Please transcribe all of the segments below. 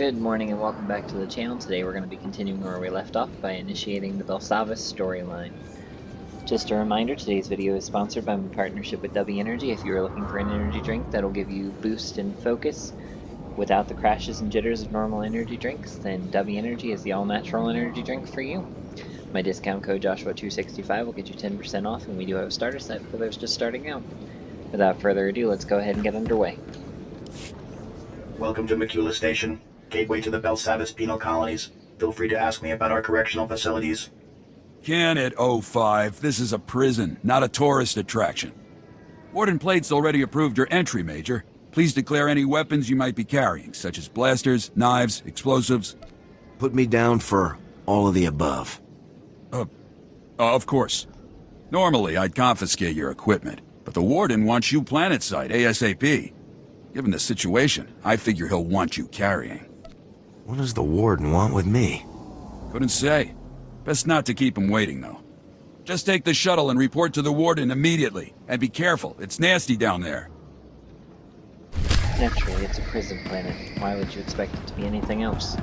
Good morning and welcome back to the channel. Today we're going to be continuing where we left off by initiating the Belsavis storyline. Just a reminder, today's video is sponsored by my partnership with W Energy. If you are looking for an energy drink that'll give you boost and focus without the crashes and jitters of normal energy drinks, then W Energy is the all-natural energy drink for you. My discount code Joshua265 will get you 10% off, and we do have a starter set for those just starting out. Without further ado, let's go ahead and get underway. Welcome to Macula Station, gateway to the Belsavis penal colonies. Feel free to ask me about our correctional facilities. Can it, 05? This is a prison, not a tourist attraction. Warden Plate's already approved your entry, Major. Please declare any weapons you might be carrying, such as blasters, knives, explosives. Put me down for all of the above. Of course. Normally, I'd confiscate your equipment, but the Warden wants you planetside ASAP. Given the situation, I figure he'll want you carrying. What does the Warden want with me? Couldn't say. Best not to keep him waiting, though. Just take the shuttle and report to the Warden immediately. And be careful, it's nasty down there. Naturally, it's a prison planet. Why would you expect it to be anything else?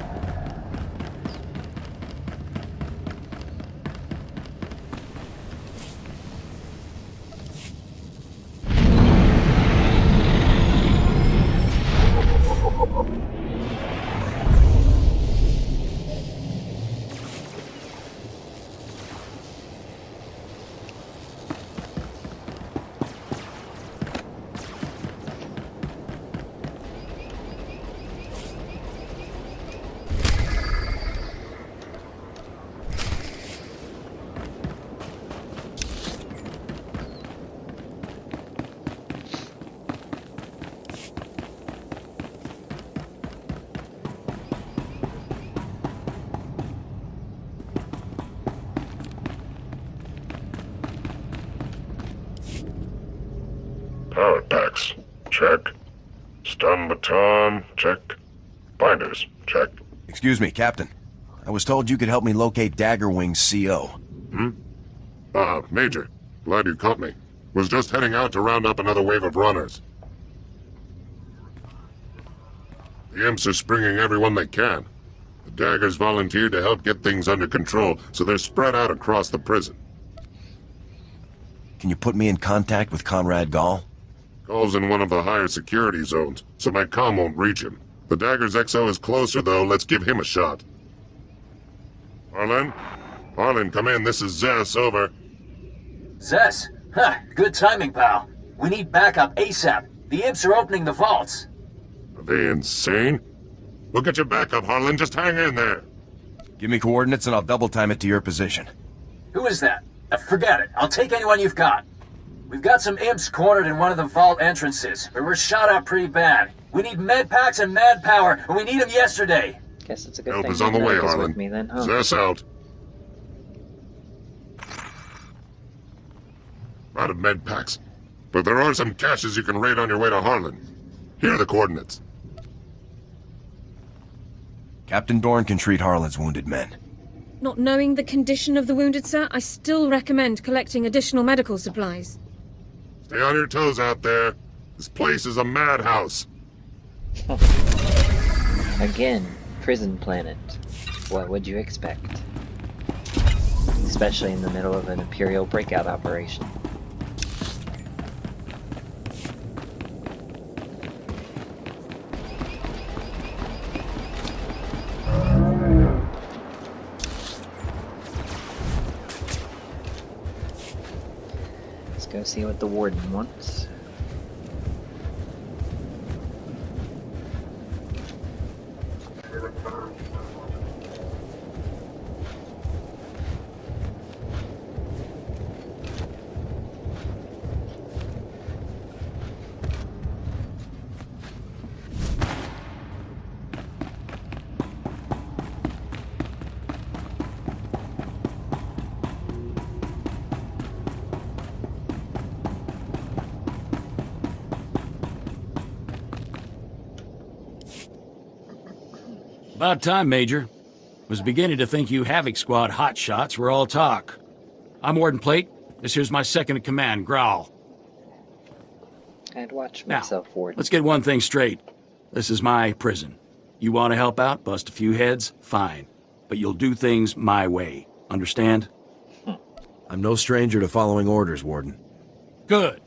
Power packs, check. Stun baton, check. Binders, check. Excuse me, Captain. I was told you could help me locate Dagger Wing's CO. Major. Glad you caught me. Was just heading out to round up another wave of runners. The imps are springing everyone they can. The Daggers volunteered to help get things under control, so they're spread out across the prison. Can you put me in contact with Conrad Gall? Gall's in one of the higher security zones, so my comm won't reach him. The Dagger's XO is closer, though. Let's give him a shot. Harlan? Harlan, come in. This is Zess, over. Zess? Huh, good timing, pal. We need backup ASAP. The imps are opening the vaults. Are they insane? We'll get you backup, Harlan. Just hang in there. Give me coordinates and I'll double time it to your position. Who is that? Forget it. I'll take anyone you've got. We've got some imps cornered in one of the vault entrances, but we're shot up pretty bad. We need med packs and mad power, and we need them yesterday. Guess it's a good Help thing is on the way, Nick is Harlan. with me then, huh? Zess out. Out of med packs. But there are some caches you can raid on your way to Harlan. Here are the coordinates. Captain Dorn can treat Harlan's wounded men. Not knowing the condition of the wounded, sir, I still recommend collecting additional medical supplies. Stay on your toes out there. This place is a madhouse. Again, prison planet. What would you expect? Especially in the middle of an Imperial breakout operation. Let's go see what the Warden wants. About time, Major. Was beginning to think you Havoc Squad hotshots were all talk. I'm Warden Plate. This here's my second-in-command, Growl. I'd watch Now, myself, Warden. let's get one thing straight. This is my prison. You want to help out, bust a few heads? Fine. But you'll do things my way. Understand? I'm no stranger to following orders, Warden. Good.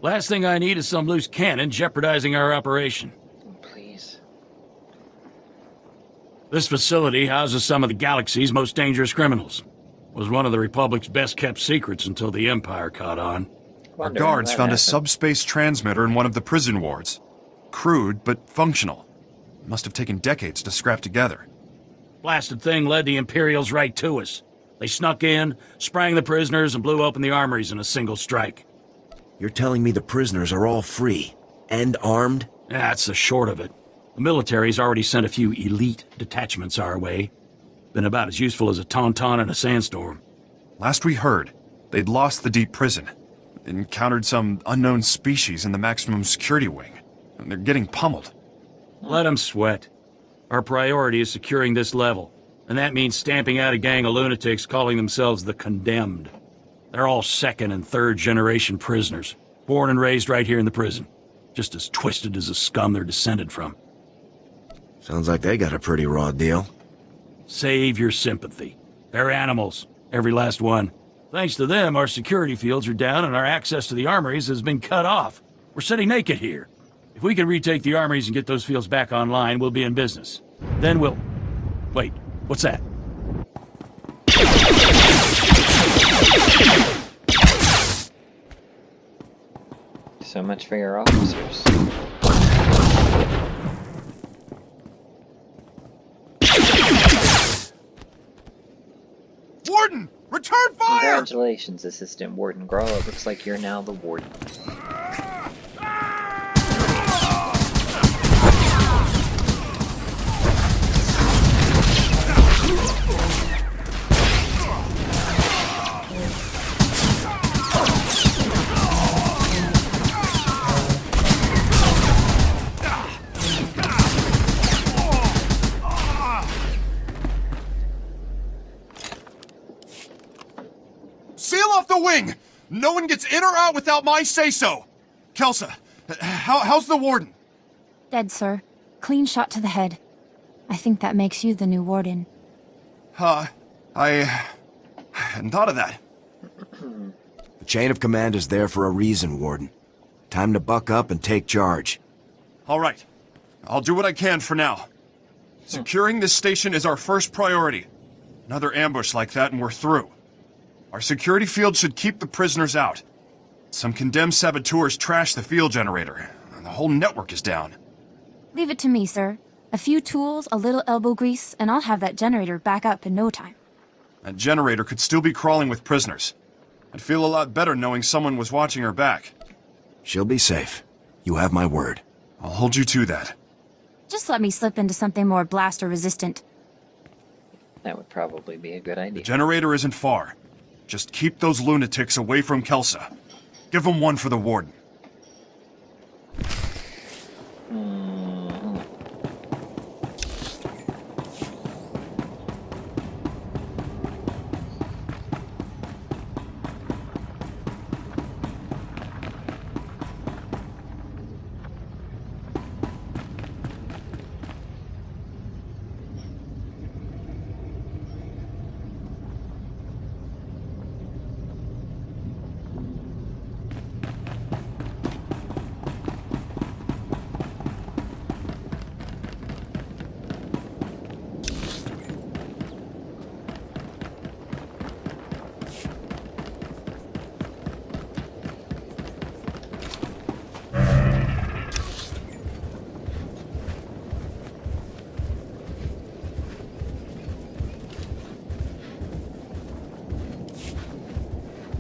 Last thing I need is some loose cannon jeopardizing our operation. Please. This facility houses some of the galaxy's most dangerous criminals. Was one of the Republic's best-kept secrets until the Empire caught on. Our guards found a subspace transmitter in one of the prison wards. Crude, but functional. It must have taken decades to scrap together. Blasted thing led the Imperials right to us. They snuck in, sprang the prisoners, and blew open the armories in a single strike. You're telling me the prisoners are all free and armed? That's the short of it. The military's already sent a few elite detachments our way. Been about as useful as a tauntaun in a sandstorm. Last we heard, they'd lost the deep prison. Encountered some unknown species in the maximum security wing. And they're getting pummeled. Let them sweat. Our priority is securing this level. And that means stamping out a gang of lunatics calling themselves the Condemned. They're all second and third generation prisoners, born and raised right here in the prison. Just as twisted as the scum they're descended from. Sounds like they got a pretty raw deal. Save your sympathy. They're animals, every last one. Thanks to them, our security fields are down and our access to the armories has been cut off. We're sitting naked here. If we can retake the armories and get those fields back online, we'll be in business. Then we'll... Wait, what's that? So much for your officers. Warden! Return fire! Congratulations, Assistant Warden Grow. It looks like you're now the Warden. Seal off the wing! No one gets in or out without my say-so! Kelsa, how's the warden? Dead, sir. Clean shot to the head. I think that makes you the new warden. I hadn't thought of that. The chain of command is there for a reason, Warden. Time to buck up and take charge. All right. I'll do what I can for now. Securing this station is our first priority. Another ambush like that and we're through. Our security field should keep the prisoners out. Some condemned saboteurs trashed the field generator, and the whole network is down. Leave it to me, sir. A few tools, a little elbow grease, and I'll have that generator back up in no time. That generator could still be crawling with prisoners. I'd feel a lot better knowing someone was watching her back. She'll be safe. You have my word. I'll hold you to that. Just let me slip into something more blaster-resistant. That would probably be a good The idea. generator isn't far. Just keep those lunatics away from Kelsa. Give them one for the warden.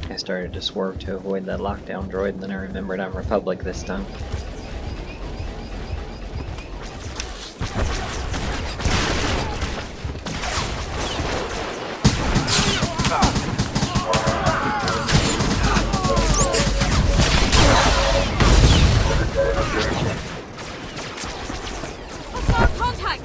I started to swerve to avoid that lockdown droid, and then I remembered I'm Republic this time. Contact!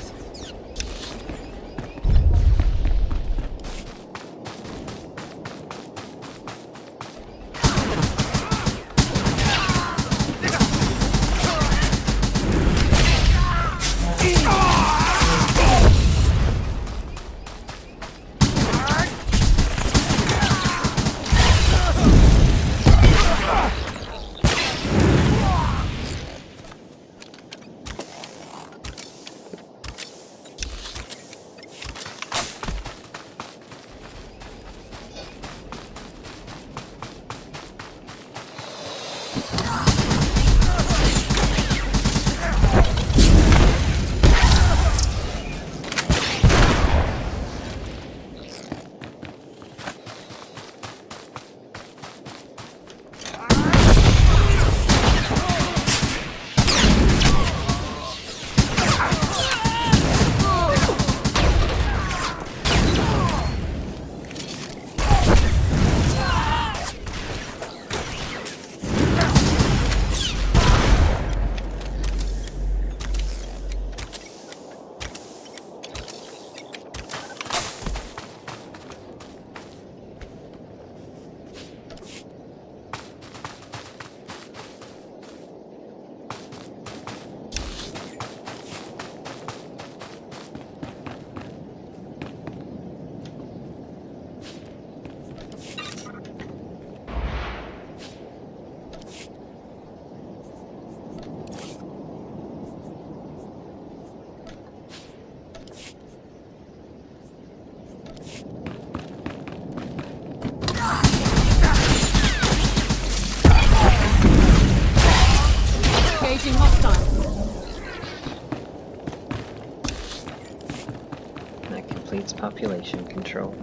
fleet's population control.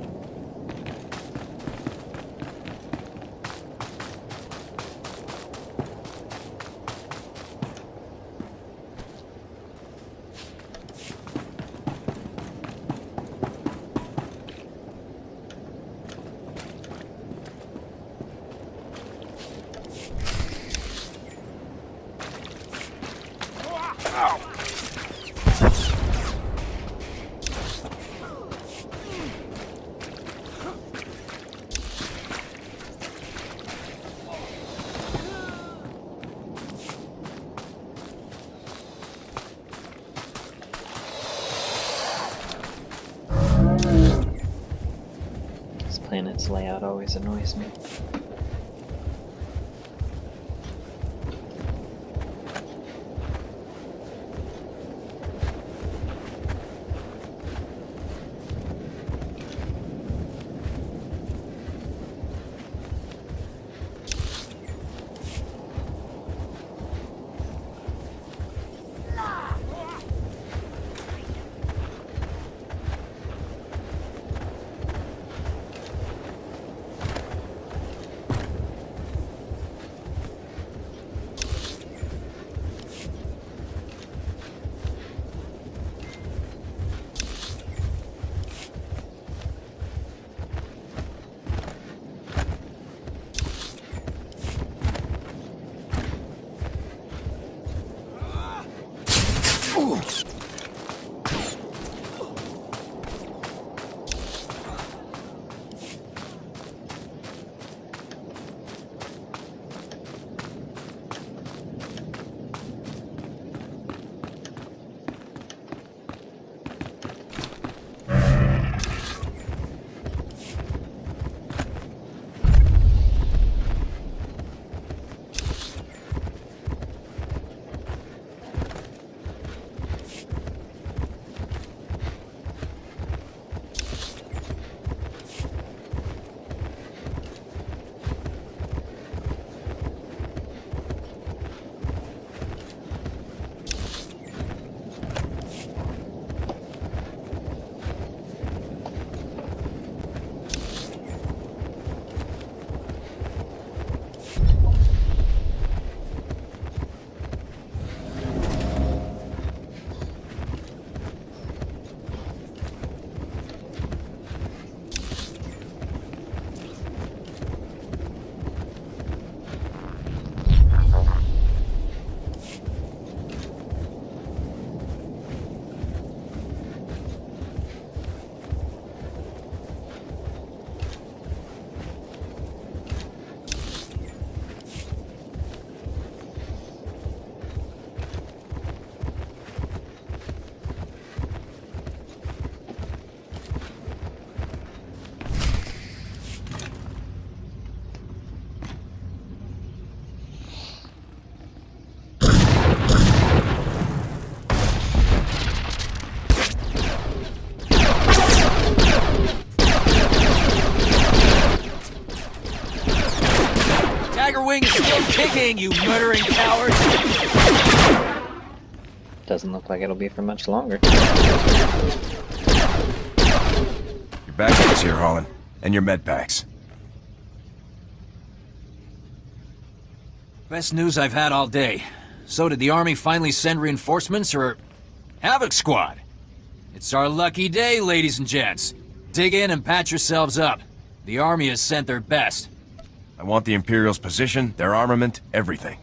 This planet's layout always annoys me. Dagger wing is still kicking, you murdering coward! Doesn't look like it'll be for much longer. Your backpack's here, Holland. And your med packs. Best news I've had all day. So did the army finally send reinforcements, or... Havoc Squad? It's our lucky day, ladies and gents. Dig in and patch yourselves up. The army has sent their best. I want the Imperial's position, their armament, everything.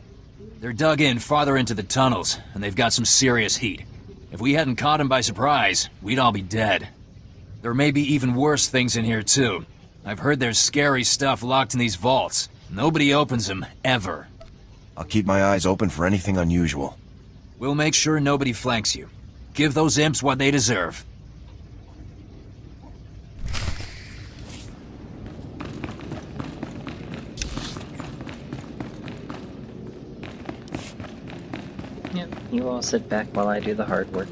They're dug in farther into the tunnels, and they've got some serious heat. If we hadn't caught them by surprise, we'd all be dead. There may be even worse things in here, too. I've heard there's scary stuff locked in these vaults. Nobody opens them, ever. I'll keep my eyes open for anything unusual. We'll make sure nobody flanks you. Give those imps what they deserve. Yep, you all sit back while I do the hard work.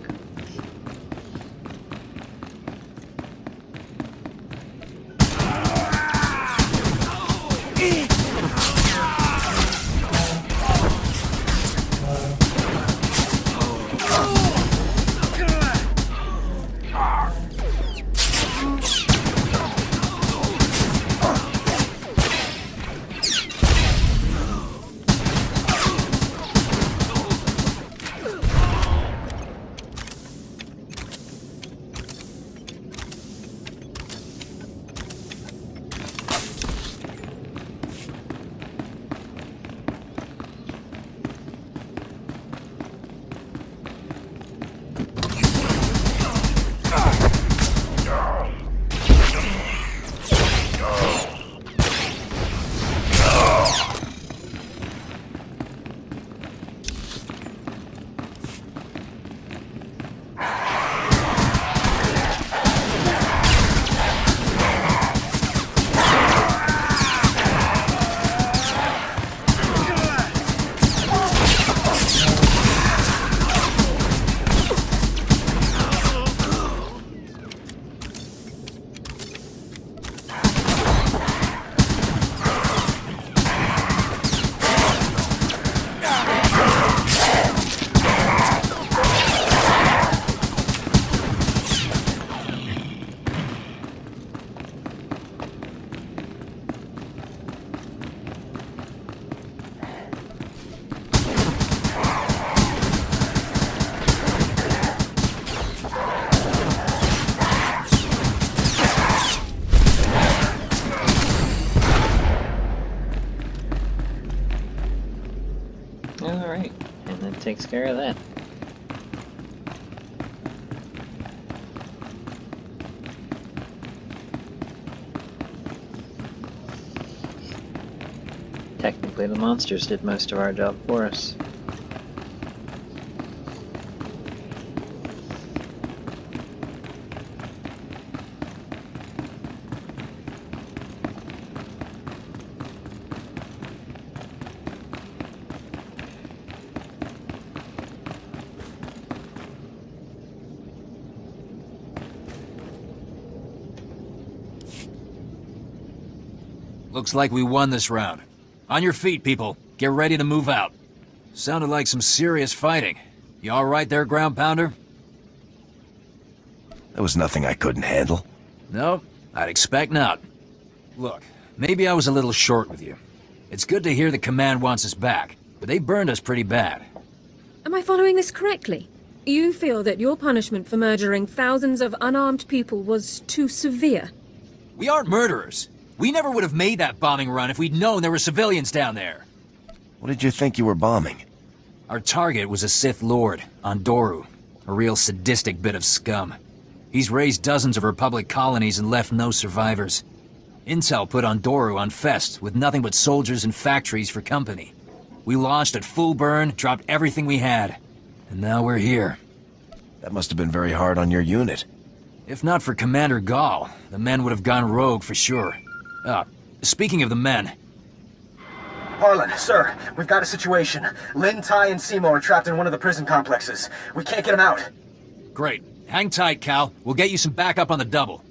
takes care of that. Technically, the monsters did most of our job for us. Looks like we won this round. On your feet, people. Get ready to move out. Sounded like some serious fighting. You alright there, ground pounder? There was nothing I couldn't handle. No, I'd expect not. Look, maybe I was a little short with you. It's good to hear the command wants us back, but they burned us pretty bad. Am I following this correctly? You feel that your punishment for murdering thousands of unarmed people was too severe? We aren't murderers. We never would have made that bombing run if we'd known there were civilians down there. What did you think you were bombing? Our target was a Sith Lord, Ondoru, a real sadistic bit of scum. He's raised dozens of Republic colonies and left no survivors. Intel put Ondoru on Fest with nothing but soldiers and factories for company. We launched at full burn, dropped everything we had, and now we're here. That must have been very hard on your unit. If not for Commander Gall, the men would have gone rogue for sure. Speaking of the men... Harlan, sir, we've got a situation. Lin, Tai, and Simo are trapped in one of the prison complexes. We can't get them out. Great. Hang tight, Cal. We'll get you some backup on the double.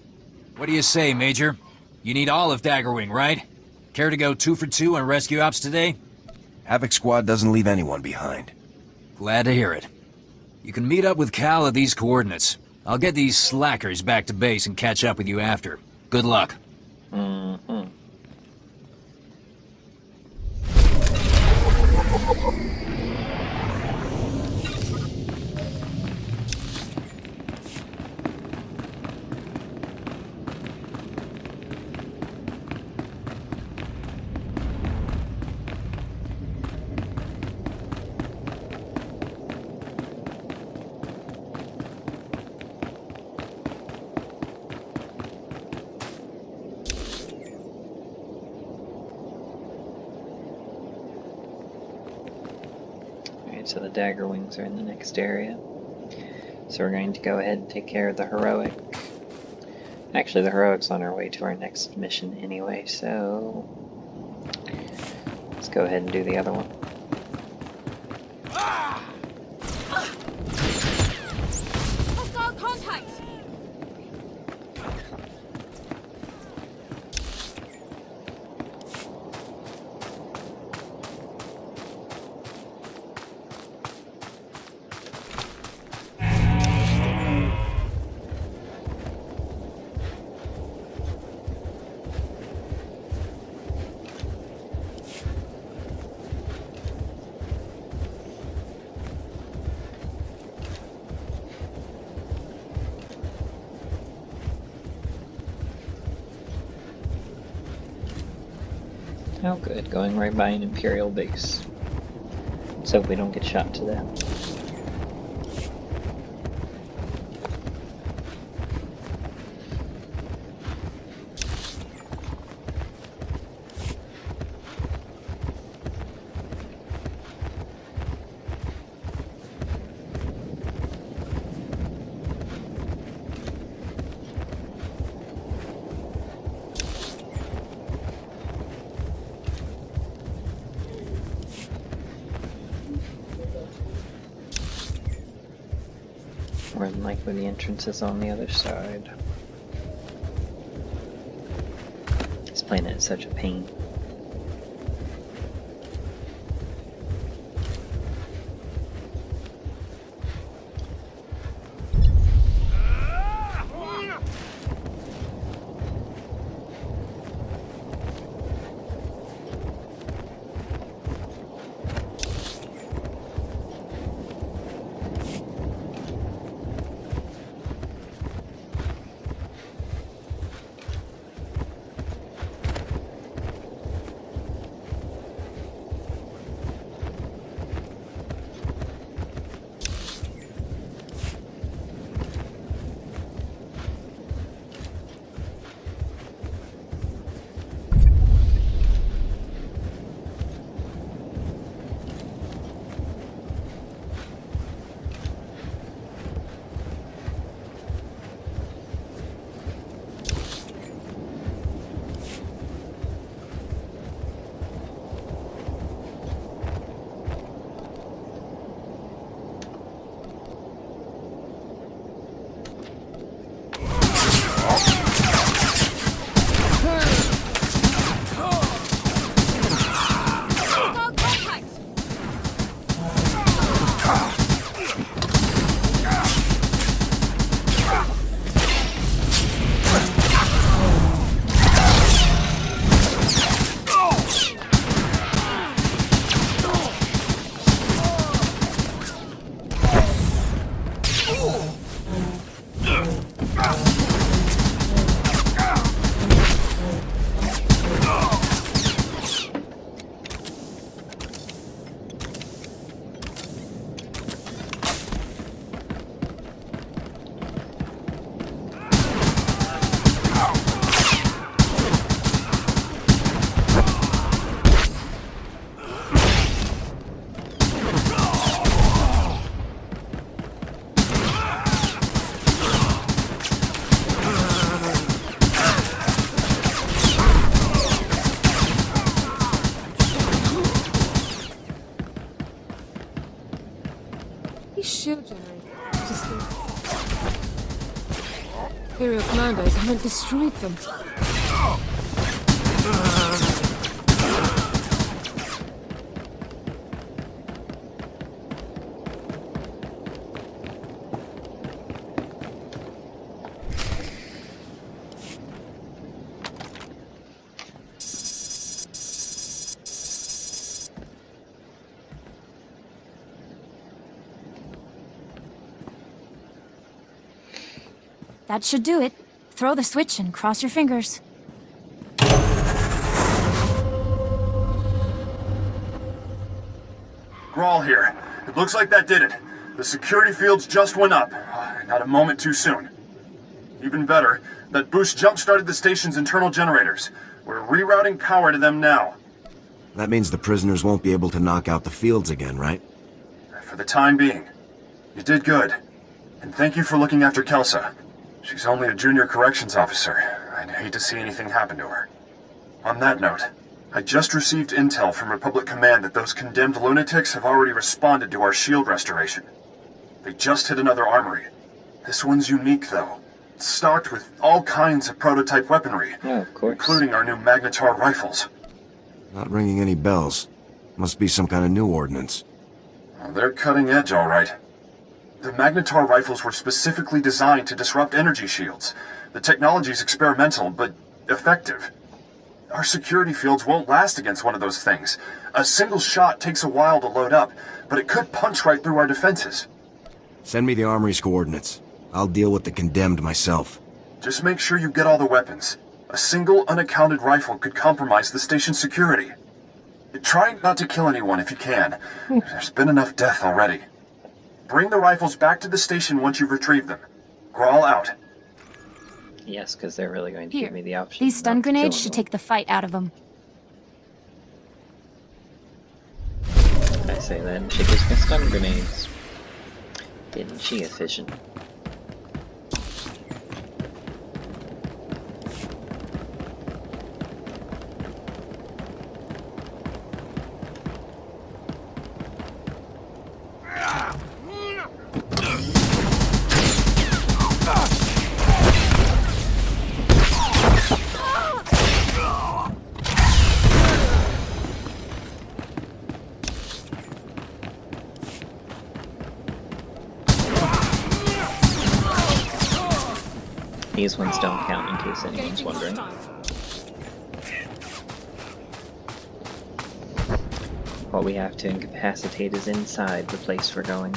What do you say, Major? You need all of Daggerwing, right? Care to go 2 for 2 on rescue ops today? Havoc Squad doesn't leave anyone behind. Glad to hear it. You can meet up with Cal at these coordinates. I'll get these slackers back to base and catch up with you after. Good luck. Mm-hmm. So the Dagger Wings are in the next area. So we're going to go ahead and take care of the Heroic. Actually, the Heroic's on our way to our next mission anyway, so let's go ahead and do the other one. Hostile contact! Oh good, going right by an Imperial base. Let's hope we don't get shot to death. More than likely the entrance is on the other side. This planet is such a pain. Just the Imperial commandos haven't destroyed them. That should do it. Throw the switch and cross your fingers. Grawl here. It looks like that did it. The security fields just went up. Not a moment too soon. Even better, that boost jump-started the station's internal generators. We're rerouting power to them now. That means the prisoners won't be able to knock out the fields again, right? For the time being. You did good. And thank you for looking after Kelsa. She's only a junior corrections officer. I'd hate to see anything happen to her. On that note, I just received intel from Republic Command that those condemned lunatics have already responded to our shield restoration. They just hit another armory. This one's unique, though. It's stocked with all kinds of prototype weaponry, of course. Including our new Magnetar rifles. Not ringing any bells. Must be some kind of new ordnance. Well, they're cutting edge, all right. The Magnetar rifles were specifically designed to disrupt energy shields. The technology's experimental, but effective. Our security fields won't last against one of those things. A single shot takes a while to load up, but it could punch right through our defenses. Send me the armory's coordinates. I'll deal with the condemned myself. Just make sure you get all the weapons. A single unaccounted rifle could compromise the station's security. Try not to kill anyone if you can. There's been enough death already. Bring the rifles back to the station once you've retrieved them. Grawl out. Yes, because they're really going to give me the option. These stun grenades should take the fight out of them. I say then, she gives me stun grenades. Isn't she efficient? These ones don't count, in case anyone's wondering. What we have to incapacitate is inside the place we're going.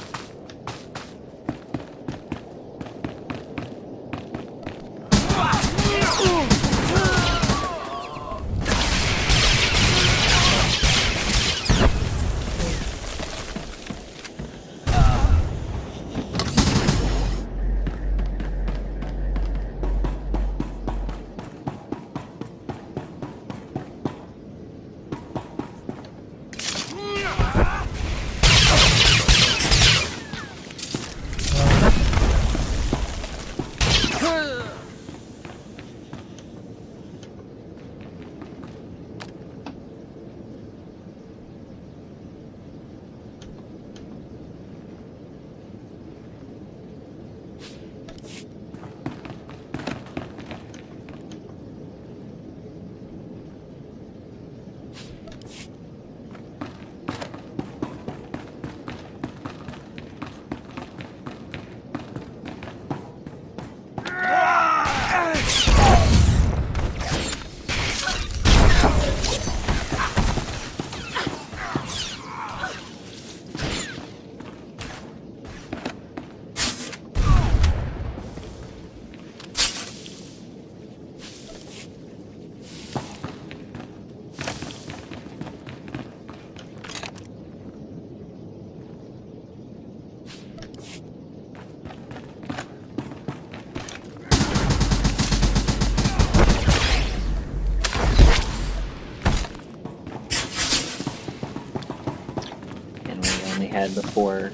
Had before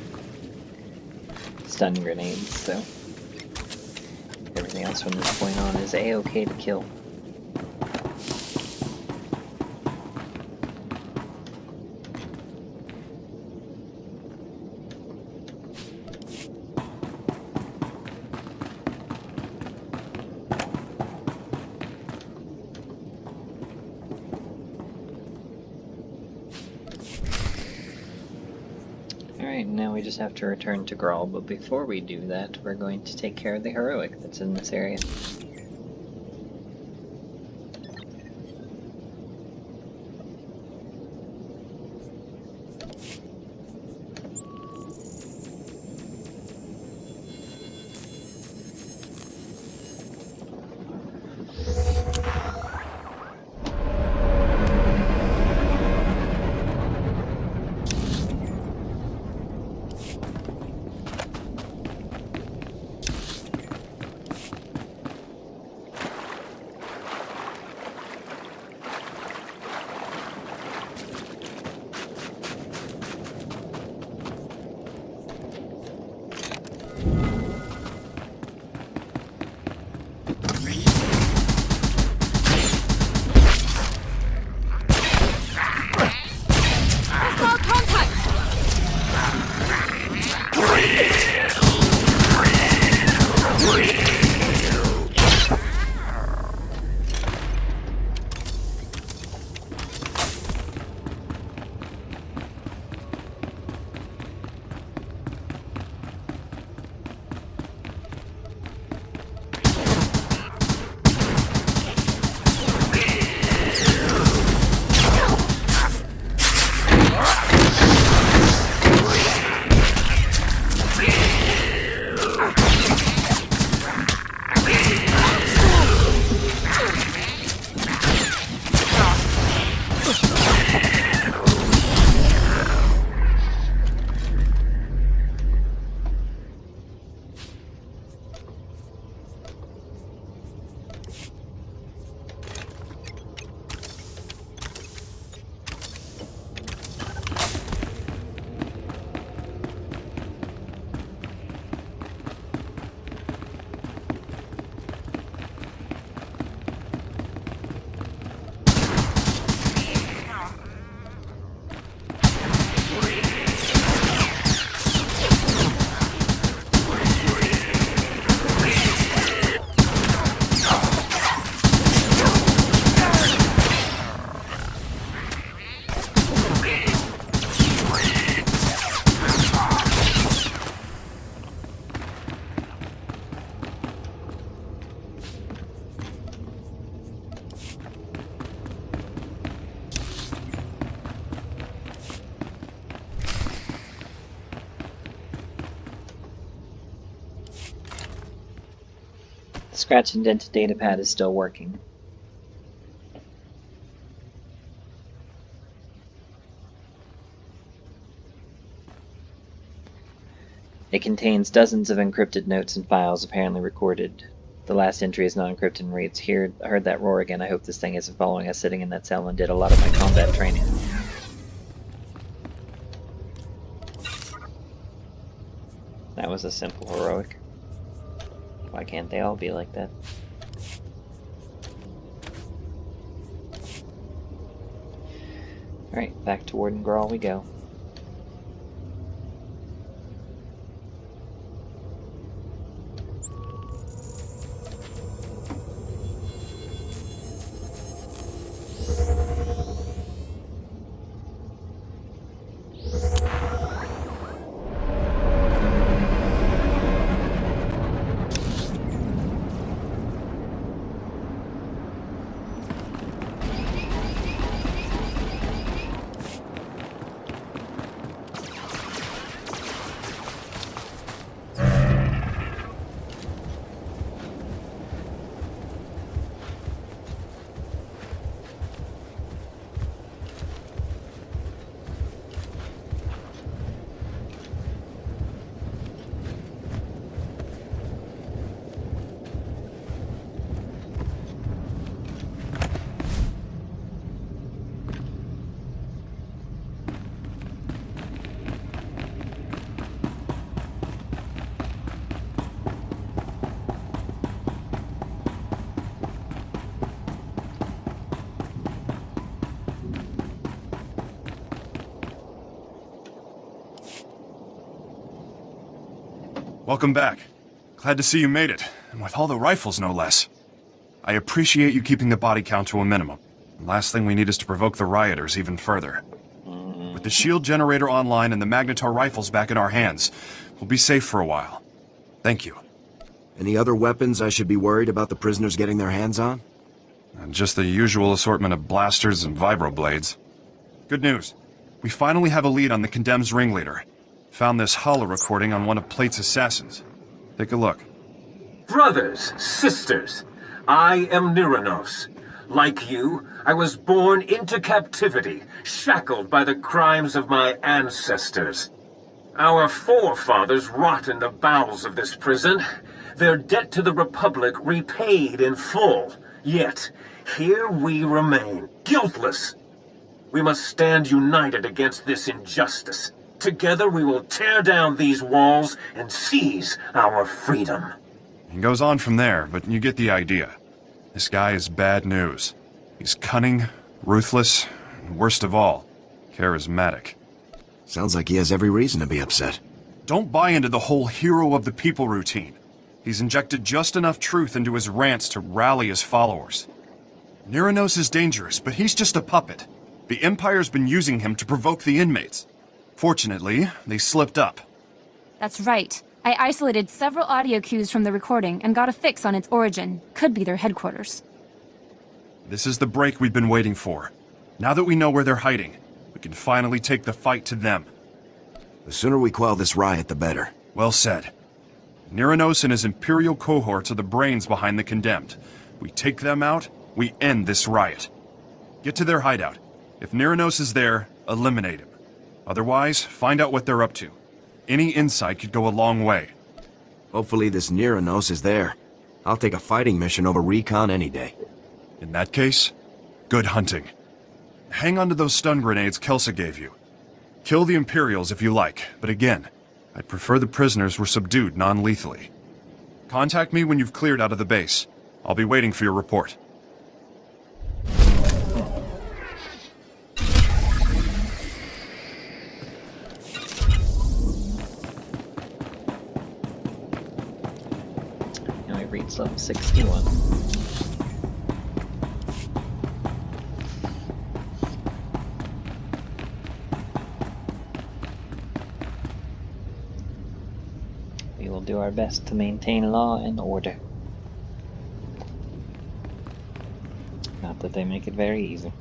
stun grenades, so everything else from this point on is a-okay to kill. we just have to return to Grawl, but before we do that, we're going to take care of the heroic that's in this area. The scratch and dented datapad is still working. It contains dozens of encrypted notes and files apparently recorded. The last entry is not encrypted and reads, heard that roar again. I hope this thing isn't following us sitting in that cell and did a lot of my combat training. That was a simple heroic. Why can't they all be like that? Alright, back to Warden Grawl we go. Welcome back. Glad to see you made it, and with all the rifles no less. I appreciate you keeping the body count to a minimum. The last thing we need is to provoke the rioters even further. With With the shield generator online and the Magnetar rifles back in our hands, we'll be safe for a while. Thank you. Any other weapons I should be worried about the prisoners getting their hands on? Just the usual assortment of blasters and vibroblades. Good news. We finally have a lead on the Condemned's ringleader. Found this holo recording on one of Plate's assassins. Take a look. Brothers, sisters, I am Niranos. Like you, I was born into captivity, shackled by the crimes of my ancestors. Our forefathers rot in the bowels of this prison, their debt to the Republic repaid in full. Yet, here we remain, guiltless. We must stand united against this injustice. Together we will tear down these walls and seize our freedom. He goes on from there, but you get the idea. This guy is bad news. He's cunning, ruthless, and worst of all, charismatic. Sounds like he has every reason to be upset. Don't buy into the whole hero of the people routine. He's injected just enough truth into his rants to rally his followers. Niranos is dangerous, but he's just a puppet. The Empire's been using him to provoke the inmates. Fortunately, they slipped up. That's right. I isolated several audio cues from the recording and got a fix on its origin. Could be their headquarters. This is the break we've been waiting for. Now that we know where they're hiding, we can finally take the fight to them. The sooner we quell this riot, the better. Well said. Niranos and his Imperial cohorts are the brains behind the Condemned. We take them out, we end this riot. Get to their hideout. If Niranos is there, eliminate him. Otherwise, find out what they're up to. Any insight could go a long way. Hopefully this Niranos is there. I'll take a fighting mission over recon any day. In that case, good hunting. Hang on to those stun grenades Kelsa gave you. Kill the Imperials if you like, but again, I'd prefer the prisoners were subdued non-lethally. Contact me when you've cleared out of the base. I'll be waiting for your report. Now we reached level 61. We will do our best to maintain law and order. Not that they make it very easy.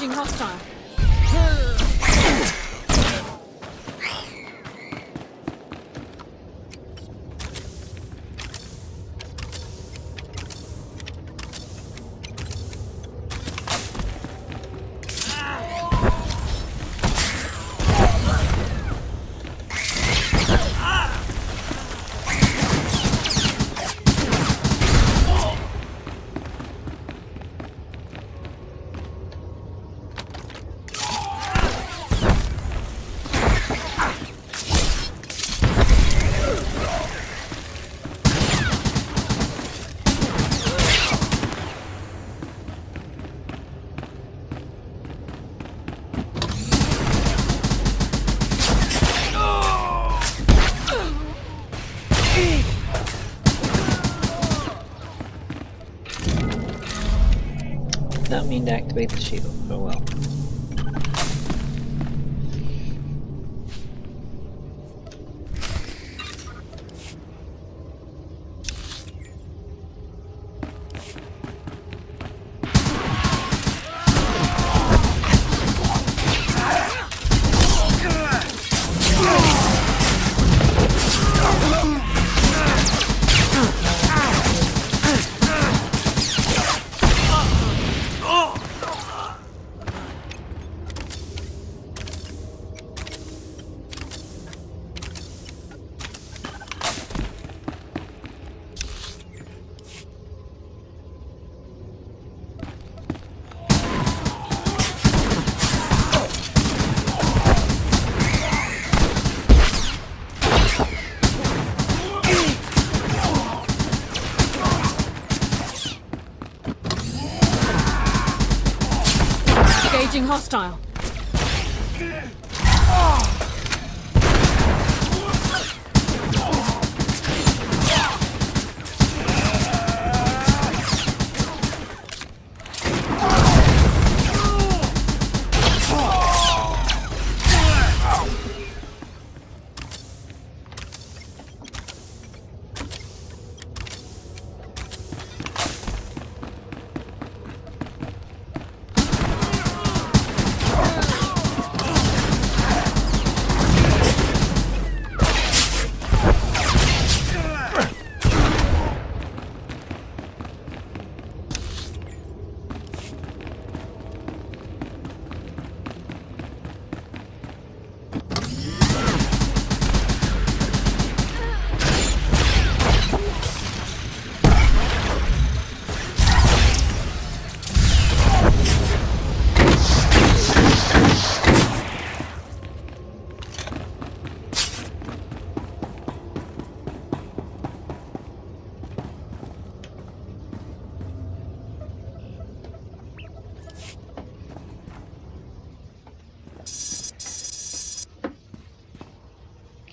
Engaging hostile. Not mean to activate the shield. Oh well. Engaging hostile.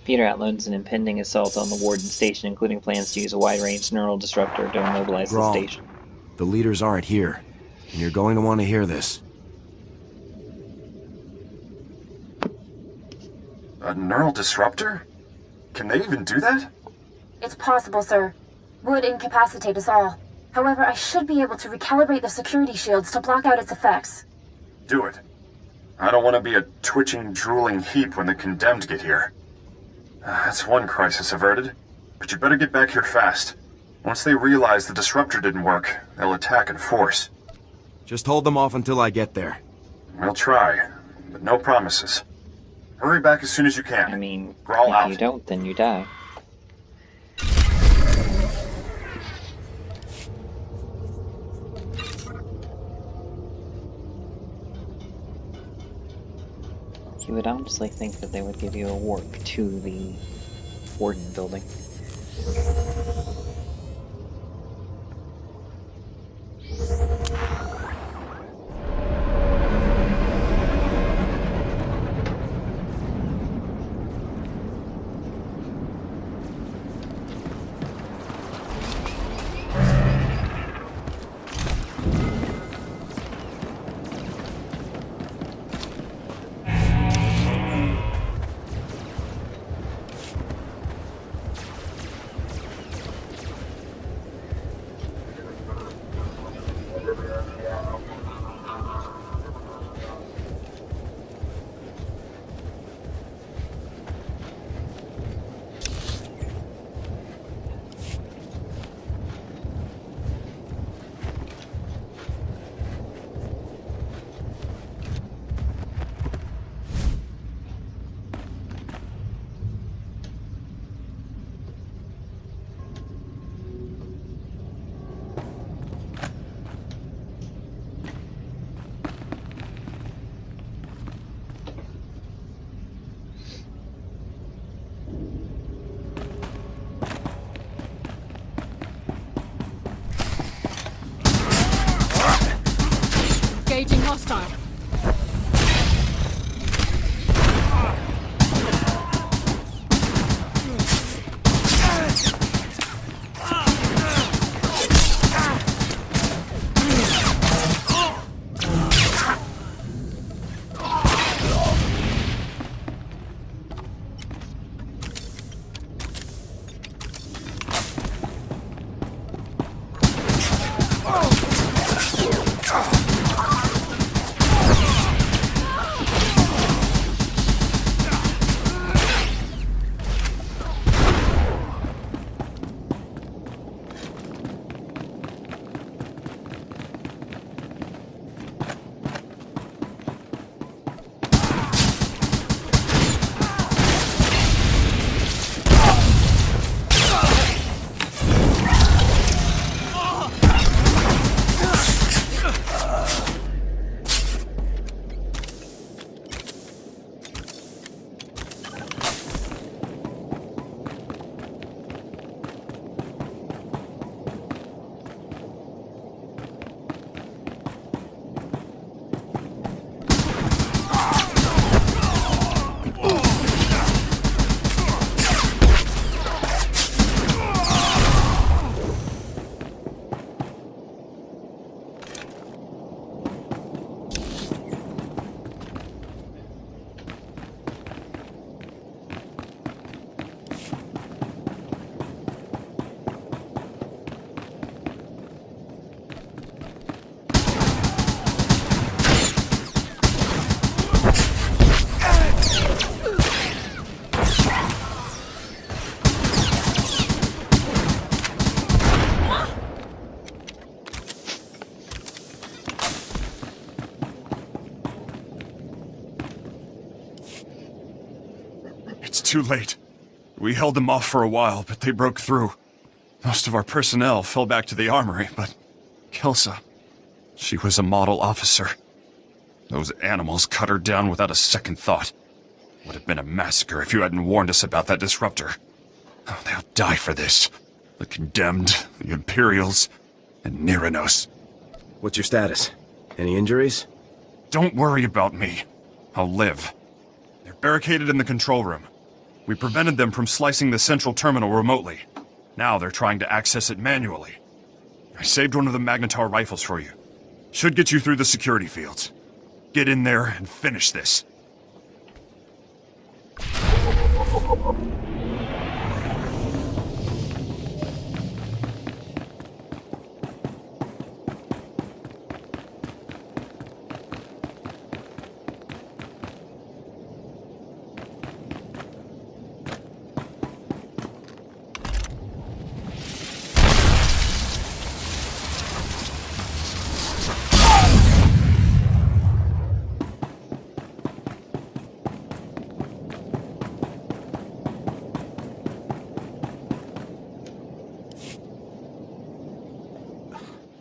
Computer outlines an impending assault on the Warden Station, including plans to use a wide-range neural disruptor to immobilize the station. The leaders aren't here, and you're going to want to hear this. A neural disruptor? Can they even do that? It's possible, sir. Would incapacitate us all. However, I should be able to recalibrate the security shields to block out its effects. Do it. I don't want to be a twitching, drooling heap when the condemned get here. That's one crisis averted. But you better get back here fast. Once they realize the disruptor didn't work, they'll attack in force. Just hold them off until I get there. We'll try, but no promises. Hurry back as soon as you can. I mean, we're all out. If you don't, then you die. You would honestly think that they would give you a warp to the Warden building. Locating hostile. It's too late. We held them off for a while, but they broke through. Most of our personnel fell back to the armory, but Kelsa, she was a model officer. Those animals cut her down without a second thought. Would have been a massacre if you hadn't warned us about that disruptor. Oh, they'll die for this. The Condemned, the Imperials, and Niranos. What's your status? Any injuries? Don't worry about me. I'll live. They're barricaded in the control room. We prevented them from slicing the central terminal remotely. Now they're trying to access it manually. I saved one of the Magnetar rifles for you. Should get you through the security fields. Get in there and finish this.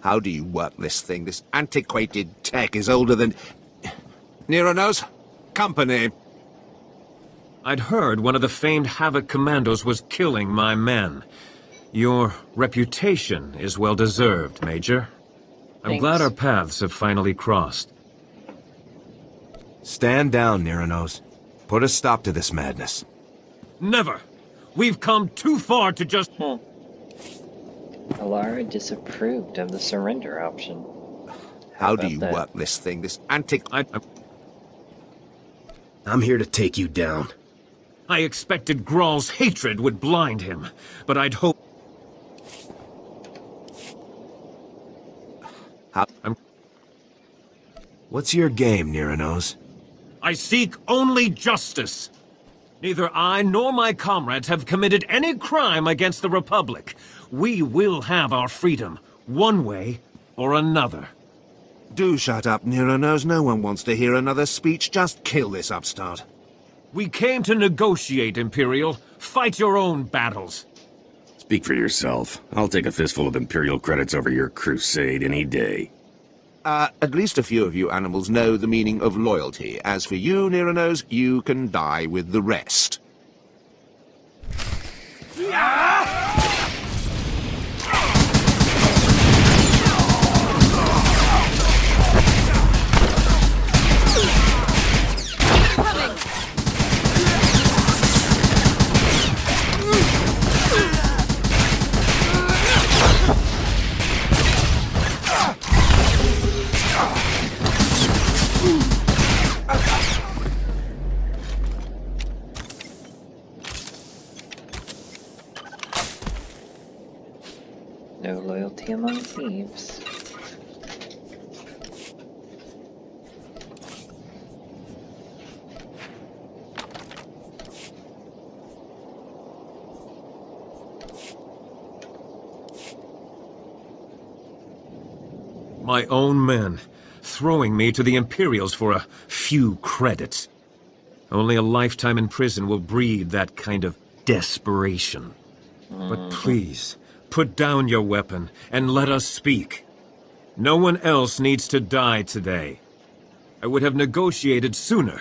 How do you work this thing? This antiquated tech is older than... Niranos? Company. I'd heard one of the famed Havoc commandos was killing my men. Your reputation is well deserved, Major. I'm glad our paths have finally crossed. Stand down, Niranos. Put a stop to this madness. Never! We've come too far to just... Alara disapproved of the surrender option. How do you work this thing? This I'm here to take you down. I expected Graal's hatred would blind him, but I'd hope... What's your game, Niranos? I seek only justice. Neither I nor my comrades have committed any crime against the Republic. We will have our freedom, one way or another. Do shut up, Niranos. No one wants to hear another speech. Just kill this upstart. We came to negotiate, Imperial. Fight your own battles. Speak for yourself. I'll take a fistful of Imperial credits over your crusade any day. At least a few of you animals know the meaning of loyalty. As for you, Niranos, you can die with the rest. among thieves. My own men, throwing me to the Imperials for a few credits. Only a lifetime in prison will breed that kind of desperation. But please, put down your weapon and let us speak. No one else needs to die today. I would have negotiated sooner,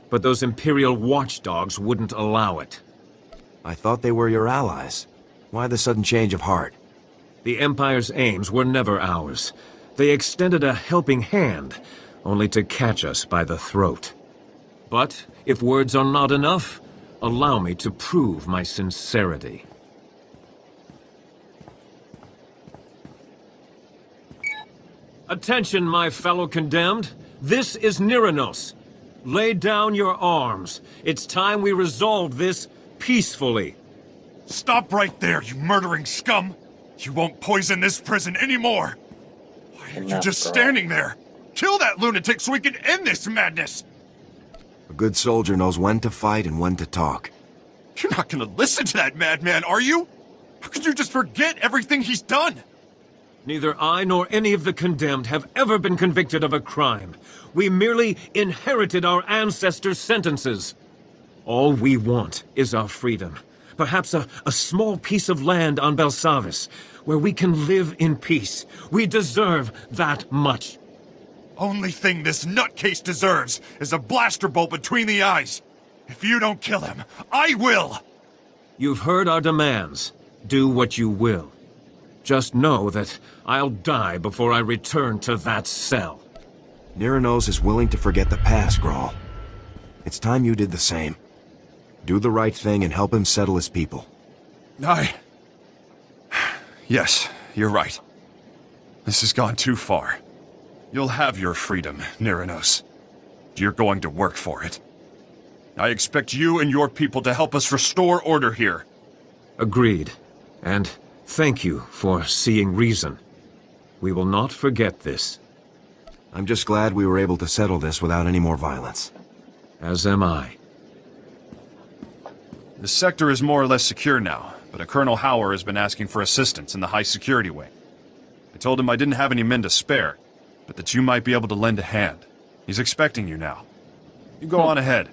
but those Imperial watchdogs wouldn't allow it. I thought they were your allies. Why the sudden change of heart? The Empire's aims were never ours. They extended a helping hand, only to catch us by the throat. But if words are not enough, allow me to prove my sincerity. Attention, my fellow condemned. This is Niranos. Lay down your arms. It's time we resolve this peacefully. Stop right there, you murdering scum! You won't poison this prison anymore! Why are you just standing there? Kill that lunatic so we can end this madness! A good soldier knows when to fight and when to talk. You're not gonna listen to that madman, are you? How could you just forget everything he's done? Neither I nor any of the condemned have ever been convicted of a crime. We merely inherited our ancestors' sentences. All we want is our freedom. Perhaps a small piece of land on Belsavis, where we can live in peace. We deserve that much. Only thing this nutcase deserves is a blaster bolt between the eyes. If you don't kill him, I will! You've heard our demands. Do what you will. Just know that I'll die before I return to that cell. Niranos is willing to forget the past, Grawl. It's time you did the same. Do the right thing and help him settle his people. Yes, you're right. This has gone too far. You'll have your freedom, Niranos. You're going to work for it. I expect you and your people to help us restore order here. Agreed. And thank you for seeing reason. We will not forget this. I'm just glad we were able to settle this without any more violence. As am I. The sector is more or less secure now, but a Colonel Hauer has been asking for assistance in the high security wing. I told him I didn't have any men to spare, but that you might be able to lend a hand. He's expecting you now. You go on ahead.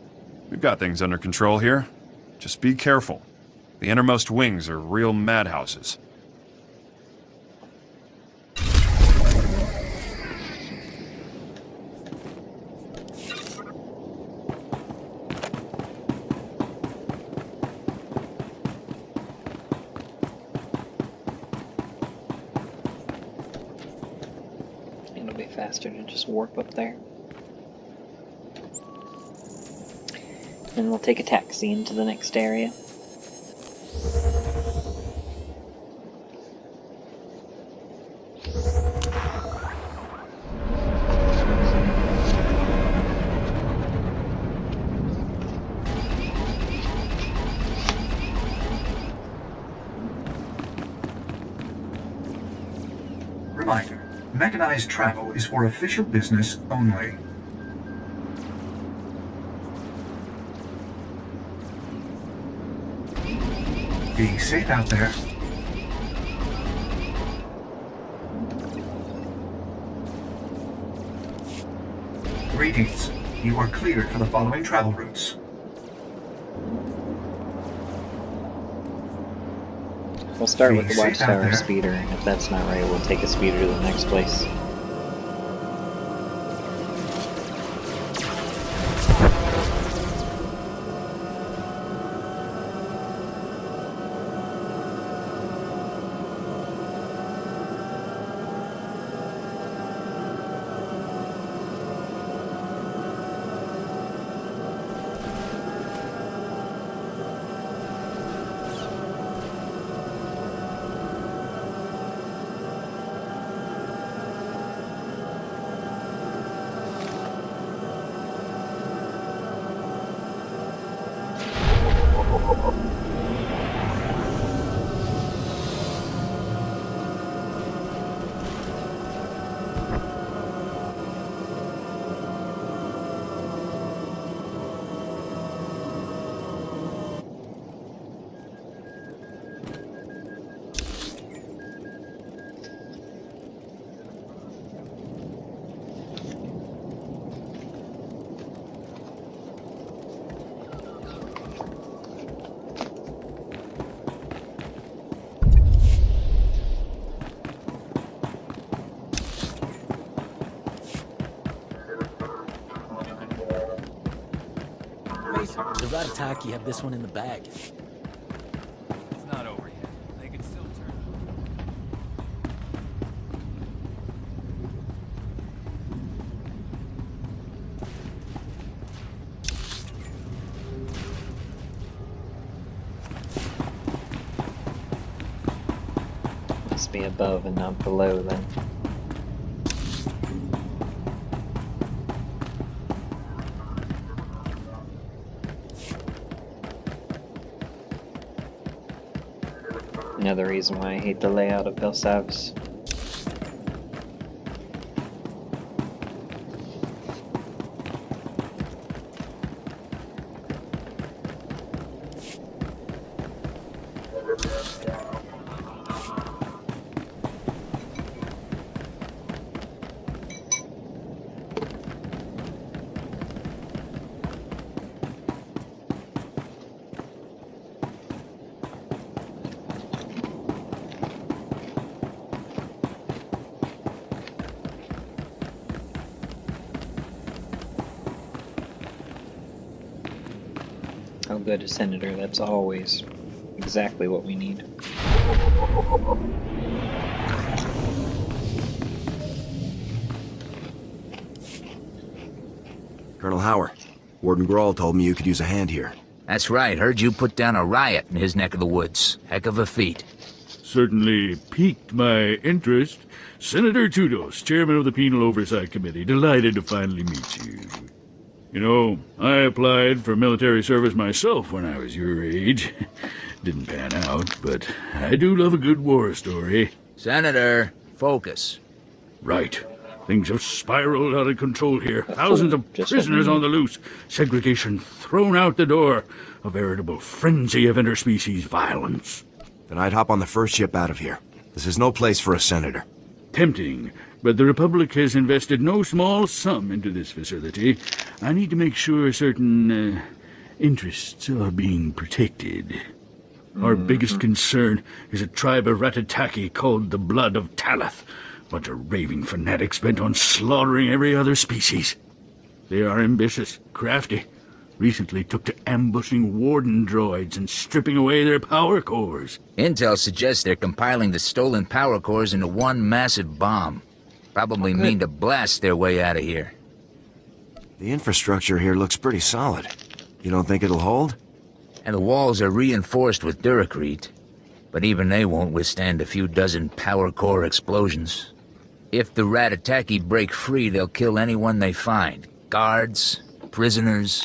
We've got things under control here. Just be careful. The innermost wings are real madhouses. It'll be faster to just warp up there. And we'll take a taxi into the next area. Reminder, mechanized travel is for official business only. Be safe out there. Greetings. You are cleared for the following travel routes. We'll start with the Watchtower speeder, and if that's not right, we'll take a speeder to the next place. boys. The Ratataki have this one in the bag. It's not over yet. They can still turn. Must be above and not below then. Another reason why I hate the layout of Belsavis. Oh good, a senator, that's always exactly what we need. Colonel Howard, Warden Grawl told me you could use a hand here. That's right, heard you put down a riot in his neck of the woods. Heck of a feat. Certainly piqued my interest. Senator Tudos, chairman of the Penal Oversight Committee, delighted to finally meet you. You know, I applied for military service myself when I was your age. Didn't pan out, but I do love a good war story. Senator, focus. Right. Things have spiraled out of control here. Thousands of prisoners on the loose. Segregation thrown out the door. A veritable frenzy of interspecies violence. Then I'd hop on the first ship out of here. This is no place for a senator. Tempting, but the Republic has invested no small sum into this facility. I need to make sure certain interests are being protected. Our biggest concern is a tribe of Ratataki called the Blood of Talath. Bunch of raving fanatics bent on slaughtering every other species. They are ambitious, crafty. Recently took to ambushing warden droids and stripping away their power cores. Intel suggests they're compiling the stolen power cores into one massive bomb. Probably mean to blast their way out of here. The infrastructure here looks pretty solid. You don't think it'll hold? And the walls are reinforced with duracrete. But even they won't withstand a few dozen power core explosions. If the Ratataki break free, they'll kill anyone they find. Guards, prisoners.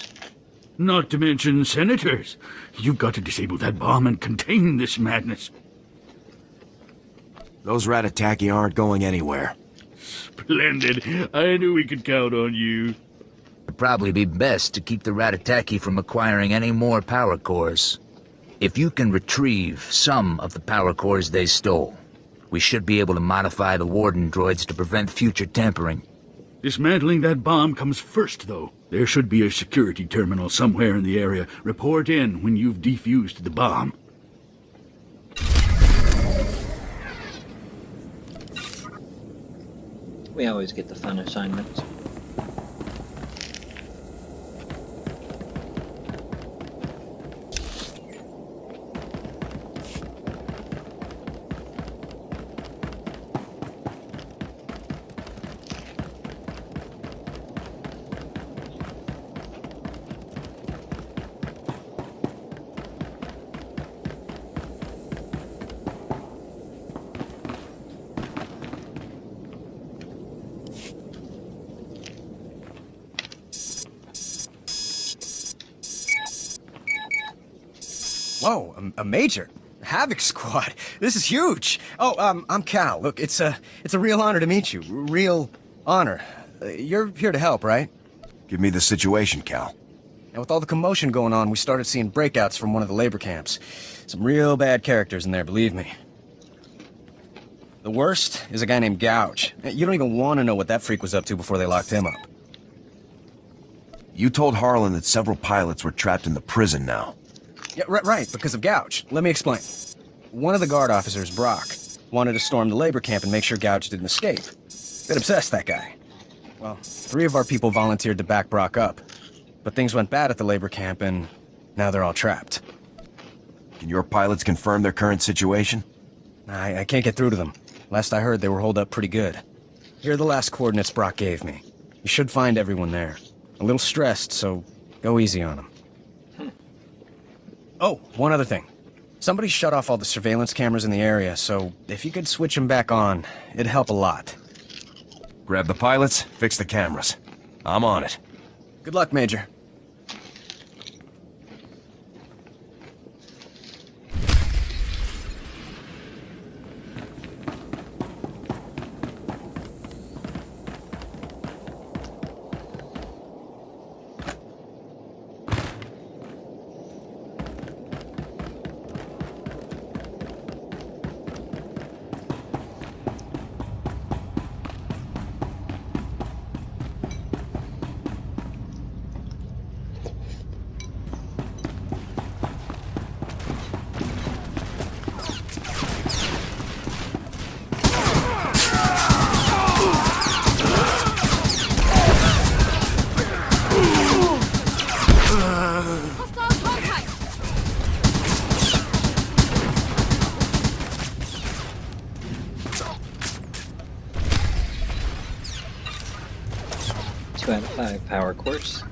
Not to mention senators. You've got to disable that bomb and contain this madness. Those Ratataki aren't going anywhere. Splendid. I knew we could count on you. It'd probably be best to keep the Ratataki from acquiring any more power cores. If you can retrieve some of the power cores they stole, we should be able to modify the warden droids to prevent future tampering. Dismantling that bomb comes first, though. There should be a security terminal somewhere in the area. Report in when you've defused the bomb. We always get the fun assignments. Whoa, a major? Havoc Squad. This is huge. Oh, I'm Cal. Look, it's a real honor to meet you. Real honor. You're here to help, right? Give me the situation, Cal. And with all the commotion going on, we started seeing breakouts from one of the labor camps. Some real bad characters in there, believe me. The worst is a guy named Gouge. You don't even want to know what that freak was up to before they locked him up. You told Harlan that several pilots were trapped in the prison now. Yeah, right, because of Gouge. Let me explain. One of the guard officers, Brock, wanted to storm the labor camp and make sure Gouge didn't escape. Bit obsessed, that guy. Well, 3 of our people volunteered to back Brock up. but things went bad at the labor camp, and now they're all trapped. Can your pilots confirm their current situation? I can't get through to them. Last I heard, they were holed up pretty good. Here are the last coordinates Brock gave me. You should find everyone there. A little stressed, so go easy on them. Oh, one other thing. Somebody shut off all the surveillance cameras in the area, so if you could switch them back on, it'd help a lot. Grab the pilots, fix the cameras. I'm on it. Good luck, Major. Out of 5 power quartz.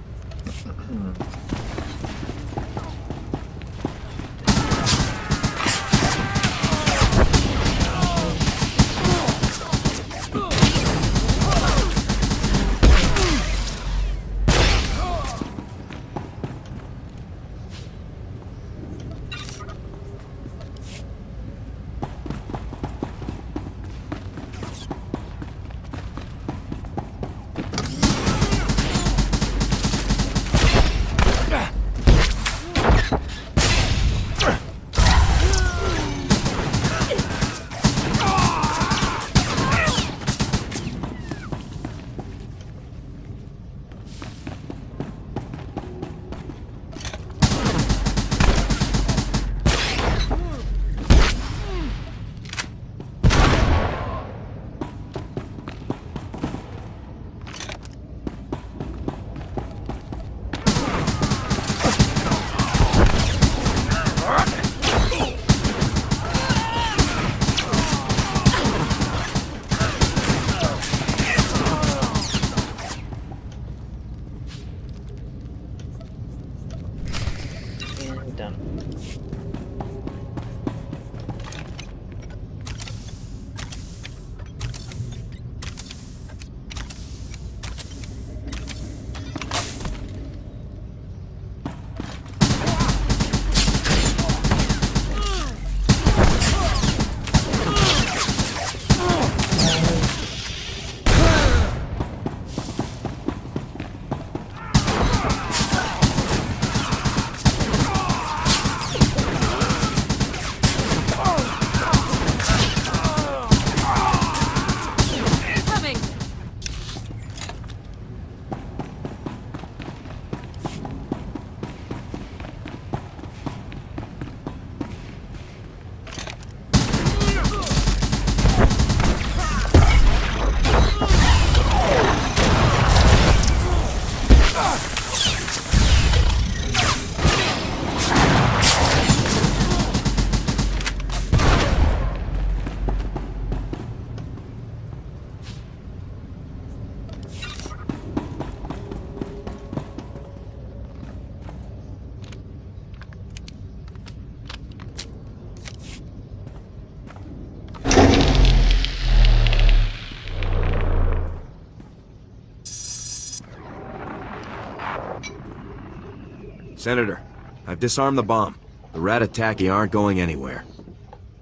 Senator, I've disarmed the bomb. The Ratataki aren't going anywhere.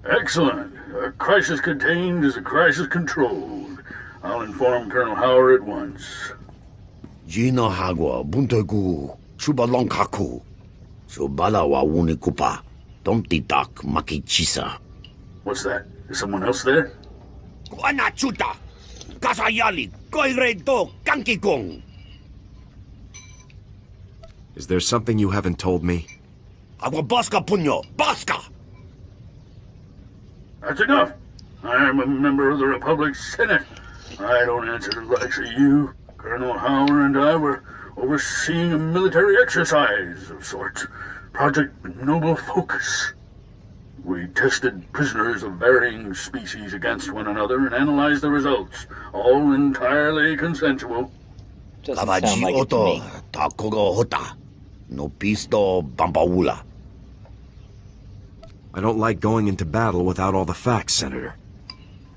Excellent. A crisis contained is a crisis controlled. I'll inform Colonel Howard at once. Gina Hagwa, Buntagu, Shubalonkaku, Shubalawa Wunikupa, Domtitak Makichisa. What's that? Is someone else there? Guanachuta, Kasayali, Koiredo, Kankikong. Is there something you haven't told me? Agua Bosca Punyo, Bosca! That's enough. I am a member of the Republic Senate. I don't answer to the likes of you. Colonel Howard and I were overseeing a military exercise of sorts. Project Noble Focus. We tested prisoners of varying species against one another and analyzed the results. All entirely consensual. Doesn't sound like it to me. No pisto bampaula. I don't like going into battle without all the facts, Senator.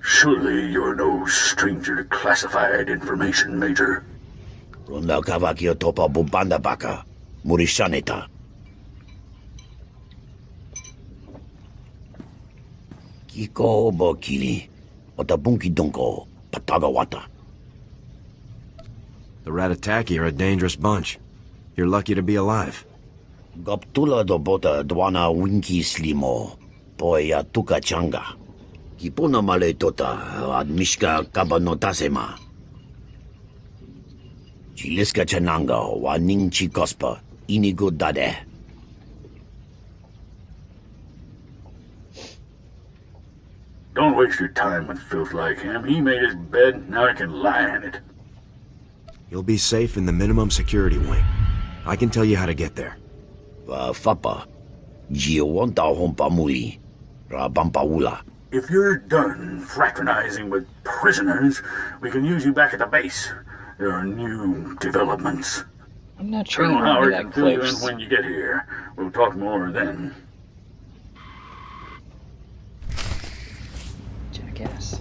Surely you're no stranger to classified information, Major. Ronda kavakio topa bubanda baka. Murishaneta. Kiko bokili. Otabunki donko. Patagawata. The Ratataki are a dangerous bunch. You're lucky to be alive. Gaptula do bota dwana winki slimo. Poya tuka changa. Kipona male tota ad mishka kabanotasema. Chiliska chananga wa ningchi kospa. Inigo dade. Don't waste your time with filth like him. He made his bed, now he can lie in it. You'll be safe in the minimum security wing. I can tell you how to get there. Fapa. Giowanta hompa muli. Rabampaula. If you're done fraternizing with prisoners, we can use you back at the base. There are new developments. I'm not sure Colonel you want Howard me can that fill you in close. when you get here. We'll talk more then. Jackass.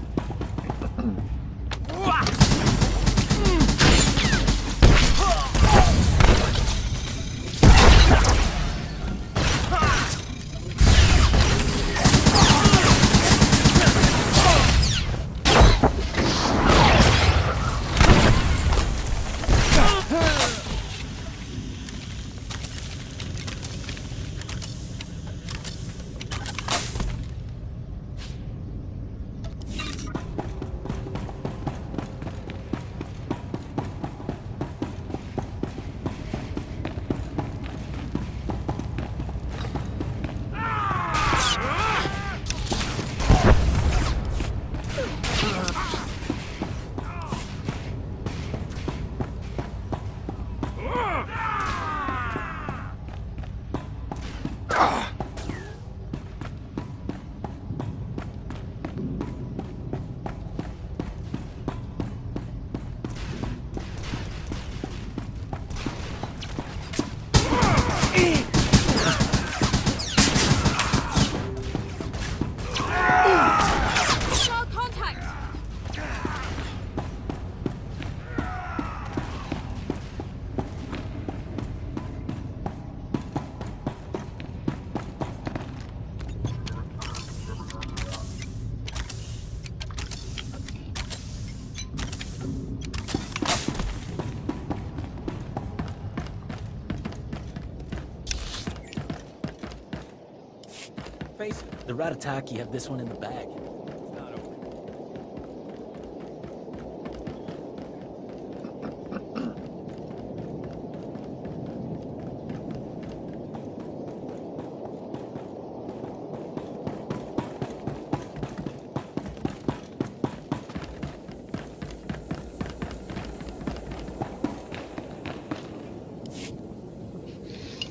Face it, the Ratataki have this one in the bag.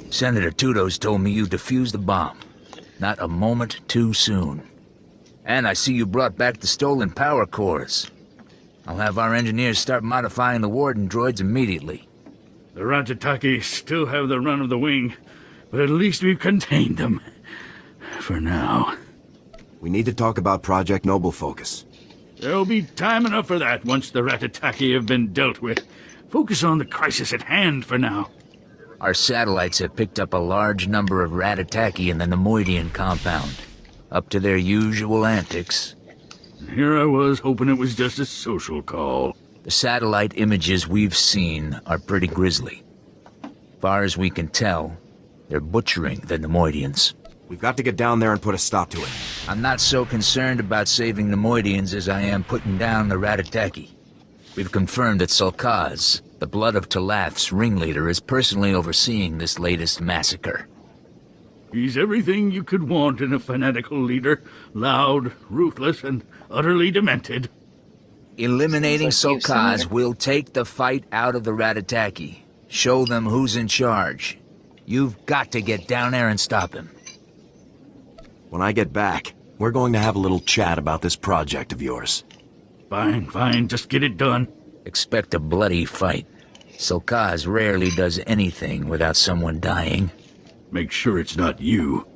Senator Tudos told me you defused the bomb. Not a moment too soon. And I see you brought back the stolen power cores. I'll have our engineers start modifying the Warden droids immediately. The Ratataki still have the run of the wing, but at least we've contained them. For now. We need to talk about Project Noble Focus. There'll be time enough for that once the Ratataki have been dealt with. Focus on the crisis at hand for now. Our satellites have picked up a large number of Ratataki in the Nemoidian compound. Up to their usual antics. Here I was, hoping it was just a social call. The satellite images we've seen are pretty grisly. Far as we can tell, they're butchering the Nemoidians. We've got to get down there and put a stop to it. I'm not so concerned about saving Nemoidians as I am putting down the Ratataki. We've confirmed that Sulkaz, the blood of Talath's ringleader, is personally overseeing this latest massacre. He's everything you could want in a fanatical leader. Loud, ruthless, and utterly demented. Eliminating Sulkaz will take the fight out of the Ratataki. Show them who's in charge. You've got to get down there and stop him. When I get back, we're going to have a little chat about this project of yours. Fine, just get it done. Expect a bloody fight. Sokaz rarely does anything without someone dying. Make sure it's not you.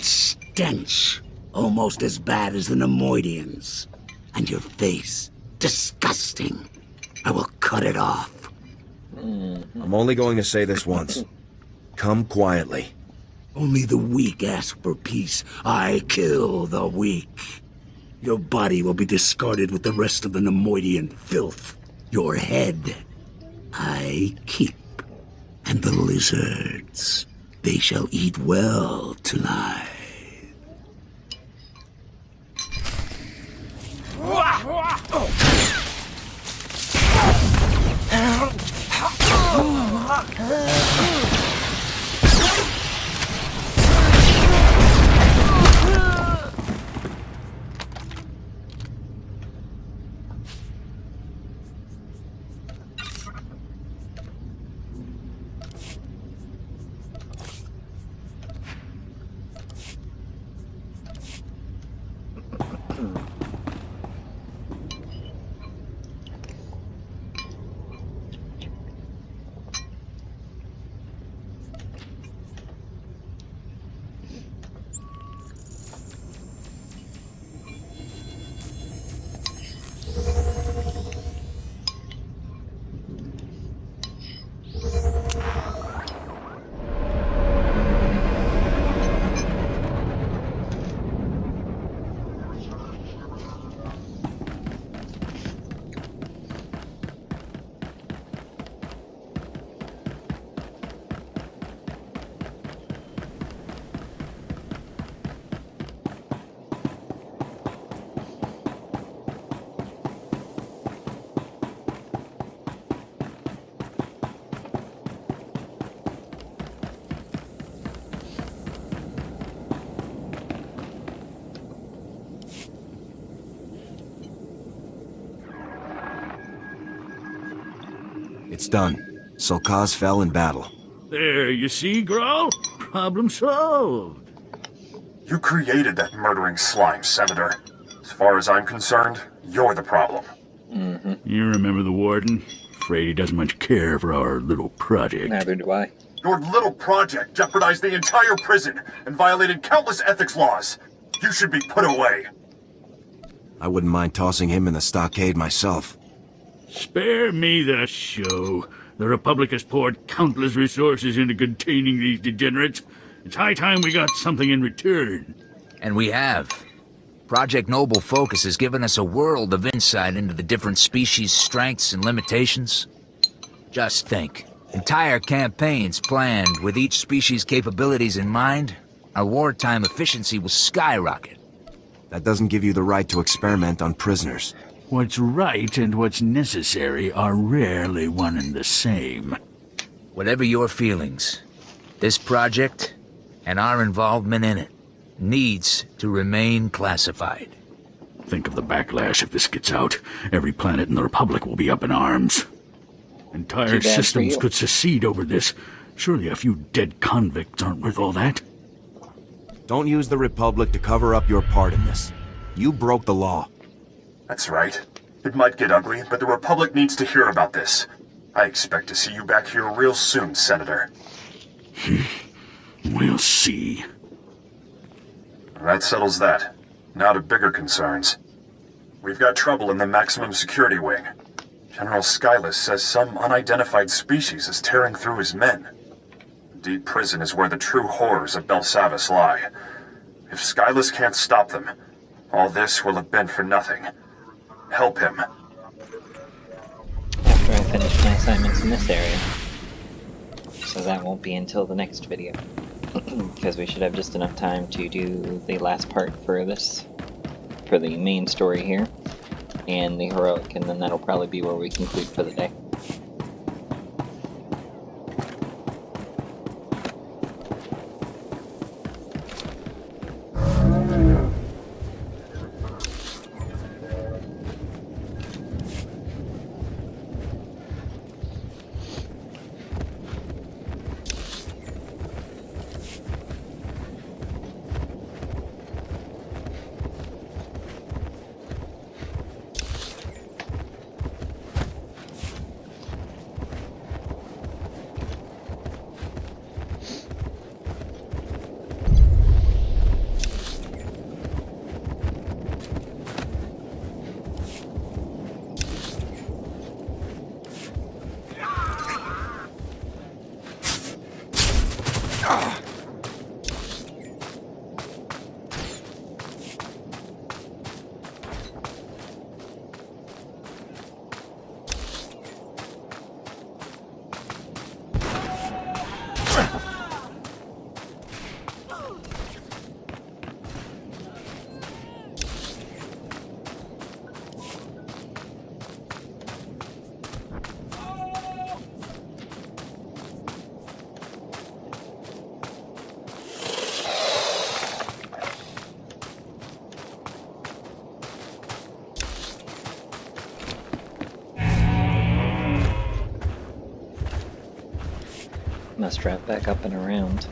stench, almost as bad as the Nemoidians. And your face, disgusting. I will cut it off. I'm only going to say this once. Come quietly. Only the weak ask for peace. I kill the weak. Your body will be discarded with the rest of the Nemoidian filth. Your head, I keep. And the lizards, they shall eat well tonight. It's done. Sulkaz fell in battle. There, you see, Grawl? Problem solved. You created that murdering slime, Senator. As far as I'm concerned, you're the problem. You remember the Warden? Afraid he doesn't much care for our little project. Neither do I. Your little project jeopardized the entire prison and violated countless ethics laws. You should be put away. I wouldn't mind tossing him in the stockade myself. Spare me the show. The Republic has poured countless resources into containing these degenerates. It's high time we got something in return. And we have. Project Noble Focus has given us a world of insight into the different species' strengths and limitations. Just think. Entire campaigns planned with each species' capabilities in mind, our wartime efficiency will skyrocket. That doesn't give you the right to experiment on prisoners. What's right and what's necessary are rarely one and the same. Whatever your feelings, this project, and our involvement in it, needs to remain classified. Think of the backlash if this gets out. Every planet in the Republic will be up in arms. Entire systems could secede over this. Surely a few dead convicts aren't worth all that. Don't use the Republic to cover up your part in this. You broke the law. That's right. It might get ugly, but the Republic needs to hear about this. I expect to see you back here real soon, Senator. We'll see. That settles that. Now to bigger concerns. We've got trouble in the maximum security wing. General Skylus says some unidentified species is tearing through his men. Deep prison is where the true horrors of Belsavis lie. If Skylus can't stop them, all this will have been for nothing. Help him. After I finish my assignments in this area. So that won't be until the next video. Because we should have just enough time to do the last part for this, for the main story here, and the heroic, and then that'll probably be where we conclude for the day. Must wrap back up and around.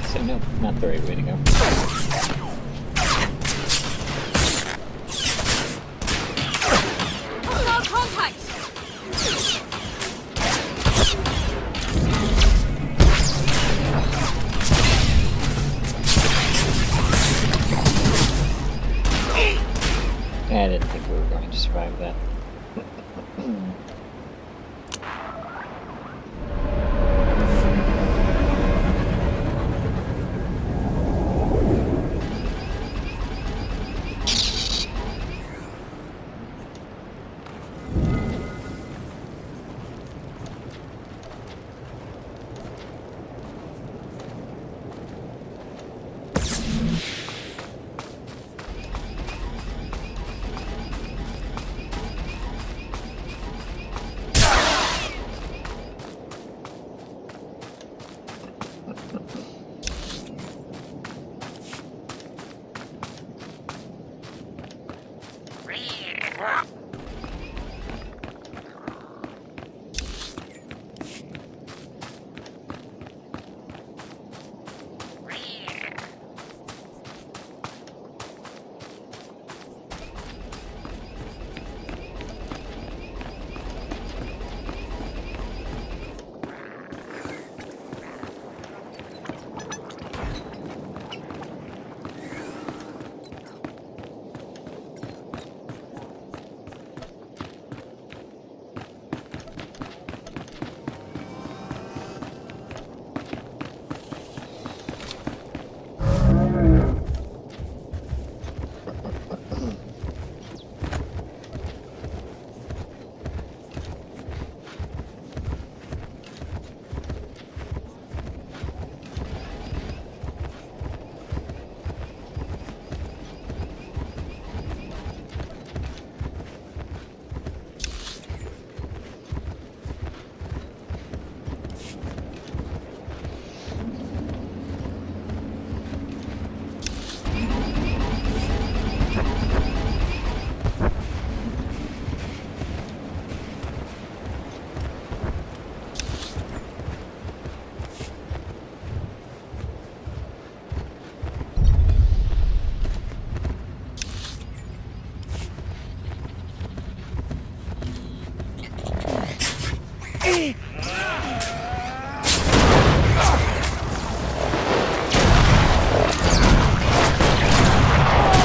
So no, not the right way to go. I didn't think we were going to survive that.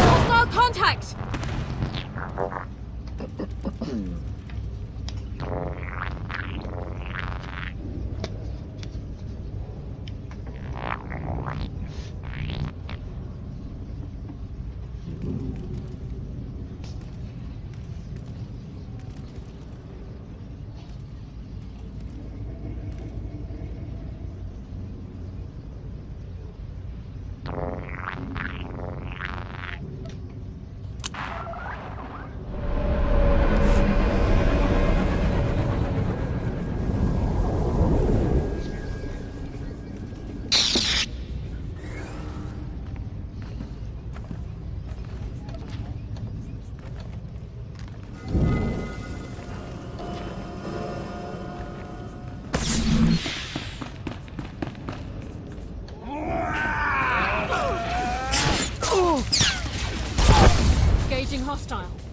Hostile contact! hostile.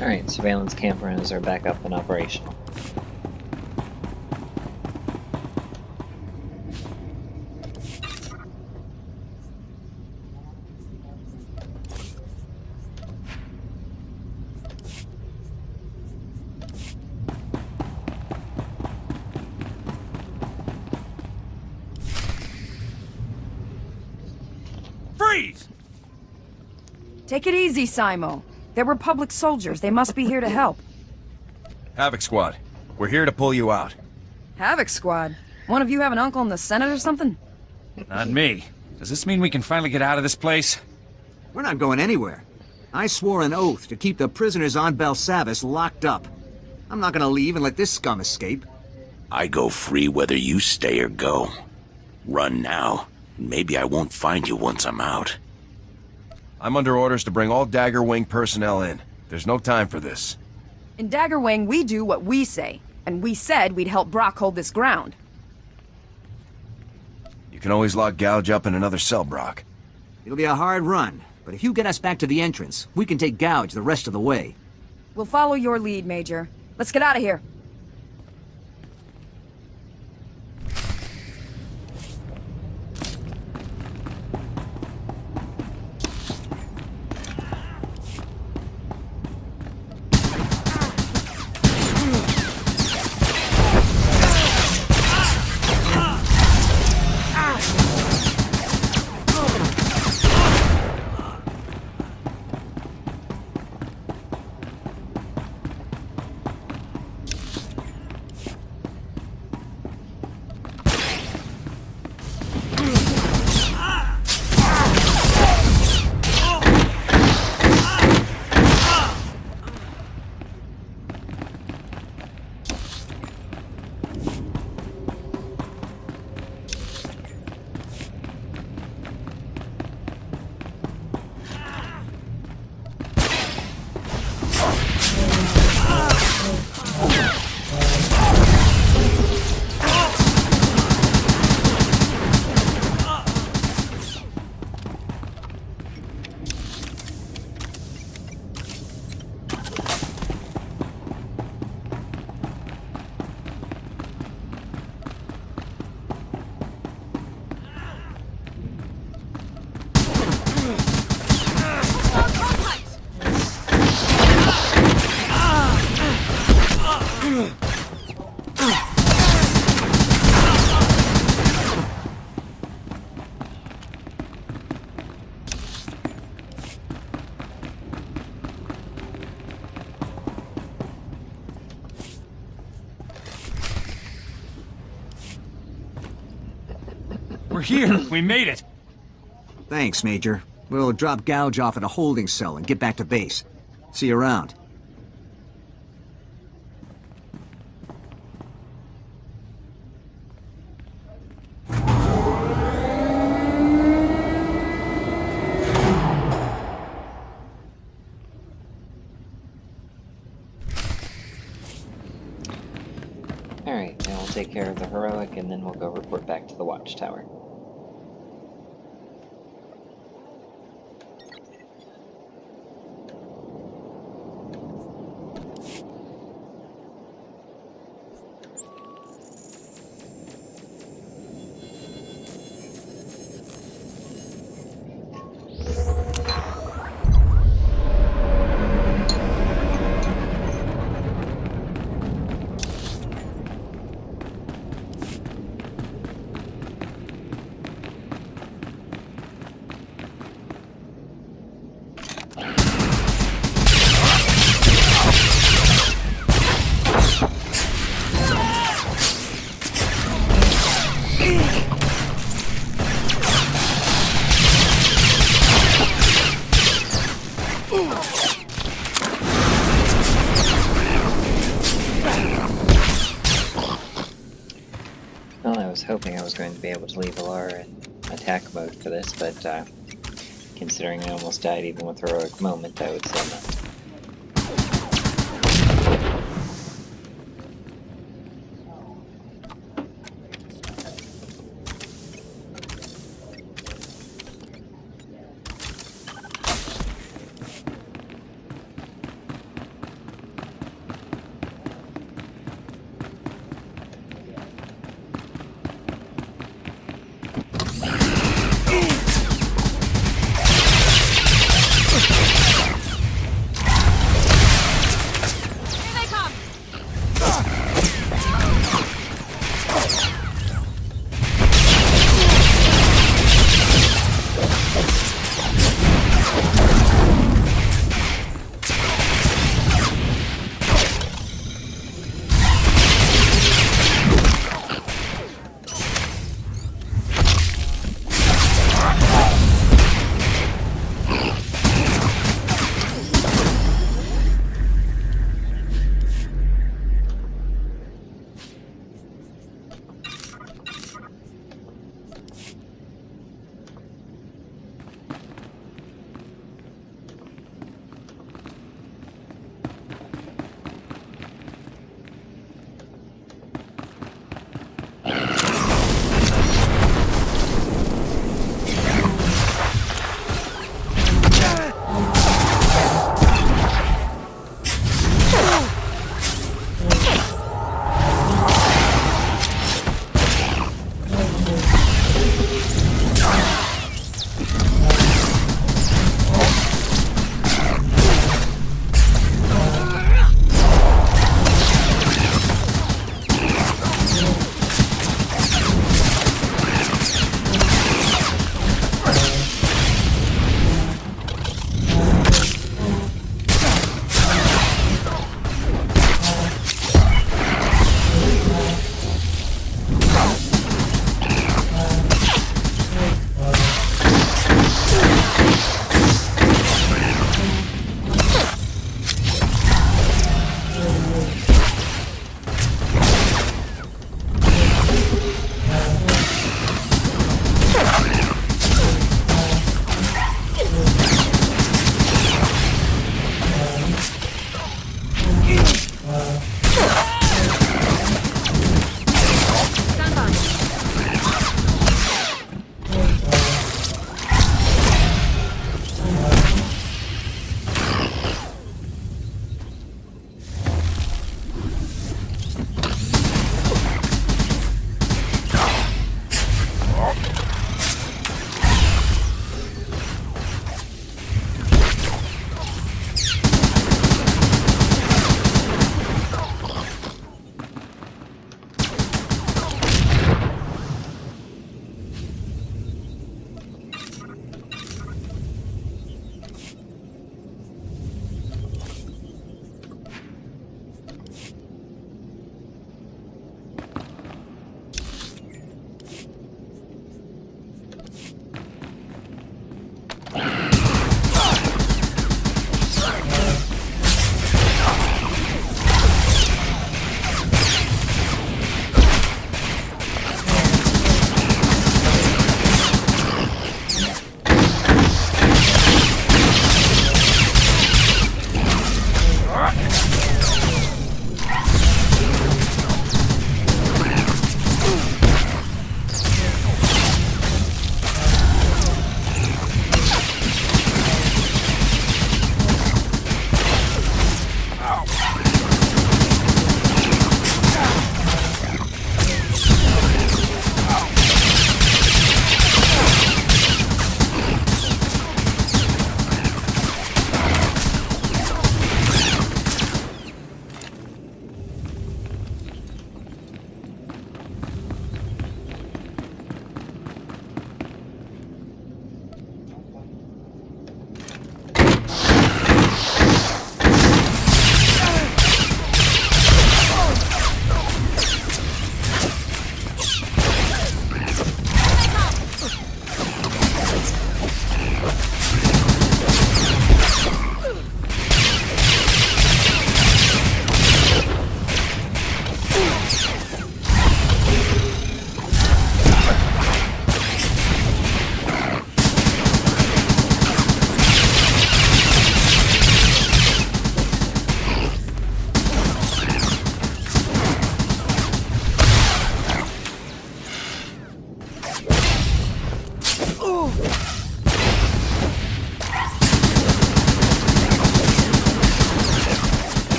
Alright, surveillance cameras are back up and operational. Freeze! Take it easy, Simo. They're Republic soldiers. They must be here to help. Havoc Squad, we're here to pull you out. Havoc Squad? One of you have an uncle in the Senate or something? Not me. Does this mean we can finally get out of this place? We're not going anywhere. I swore an oath to keep the prisoners on Belsavis locked up. I'm not gonna leave and let this scum escape. I go free whether you stay or go. Run now, and maybe I won't find you once I'm out. I'm under orders to bring all Dagger Wing personnel in. There's no time for this. In Dagger Wing, we do what we say. And we said we'd help Brock hold this ground. You can always lock Gouge up in another cell, Brock. It'll be a hard run, but if you get us back to the entrance, we can take Gouge the rest of the way. We'll follow your lead, Major. Let's get out of here. We're here! We made it! Thanks, Major. We'll drop Gouge off at a holding cell and get back to base. See you around. Alright, now we'll take care of the heroic and then we'll go report back to the watchtower. Well, I was hoping I was going to be able to leave Alara in attack mode for this, but considering I almost died even with heroic moment, I would say not.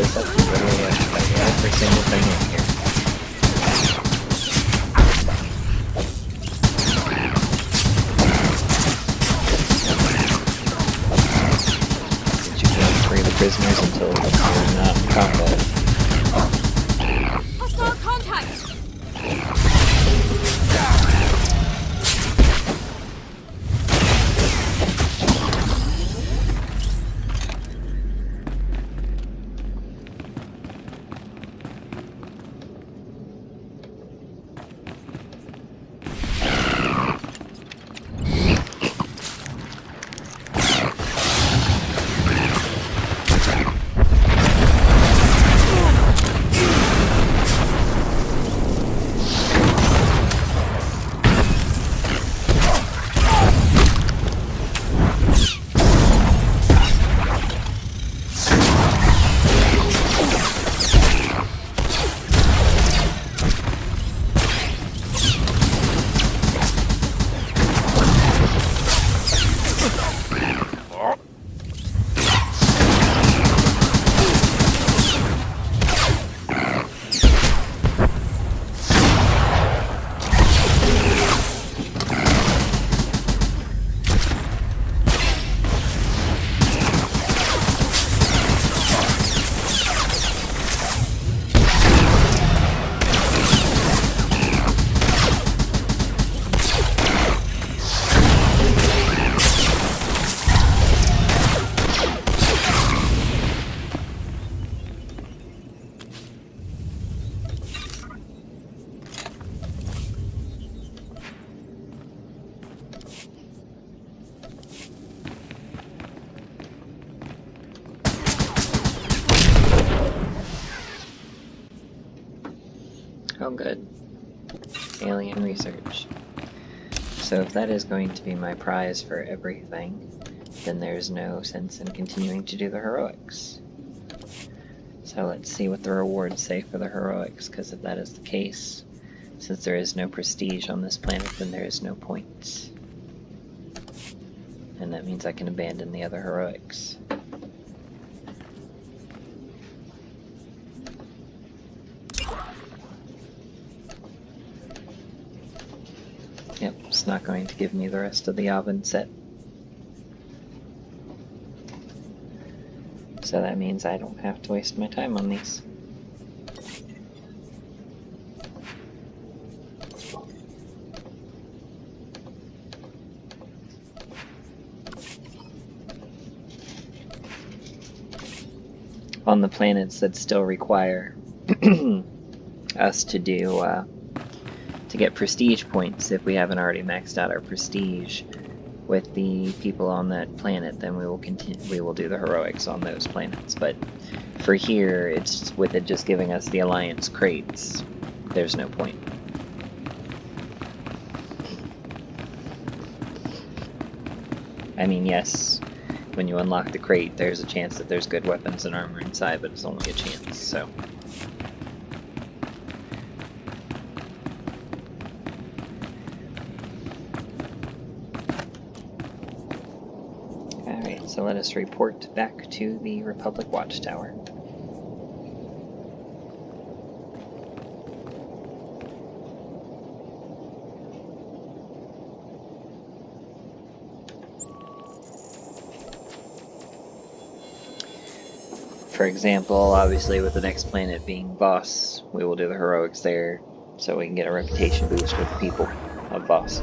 this up to literally every single thing in here. But you can't free the prisoners until you're not in combat. Hostile contact! Oh good. Alien research. So if that is going to be my prize for everything, then there's no sense in continuing to do the heroics. So let's see what the rewards say for the heroics, because if that is the case, since there is no prestige on this planet, then there is no points. And that means I can abandon the other heroics. Yep, it's not going to give me the rest of the oven set. So that means I don't have to waste my time on these. On the planets that still require us to do to get prestige points, if we haven't already maxed out our prestige with the people on that planet, then we will do the heroics on those planets. But for here, it's with it just giving us the alliance crates, there's no point. I mean, yes, when you unlock the crate, there's a chance that there's good weapons and armor inside, but it's only a chance, so. Alright, so let us report back to the Republic Watchtower. For example, obviously with the next planet being Boss, we will do the heroics there, so we can get a reputation boost with the people of Boss.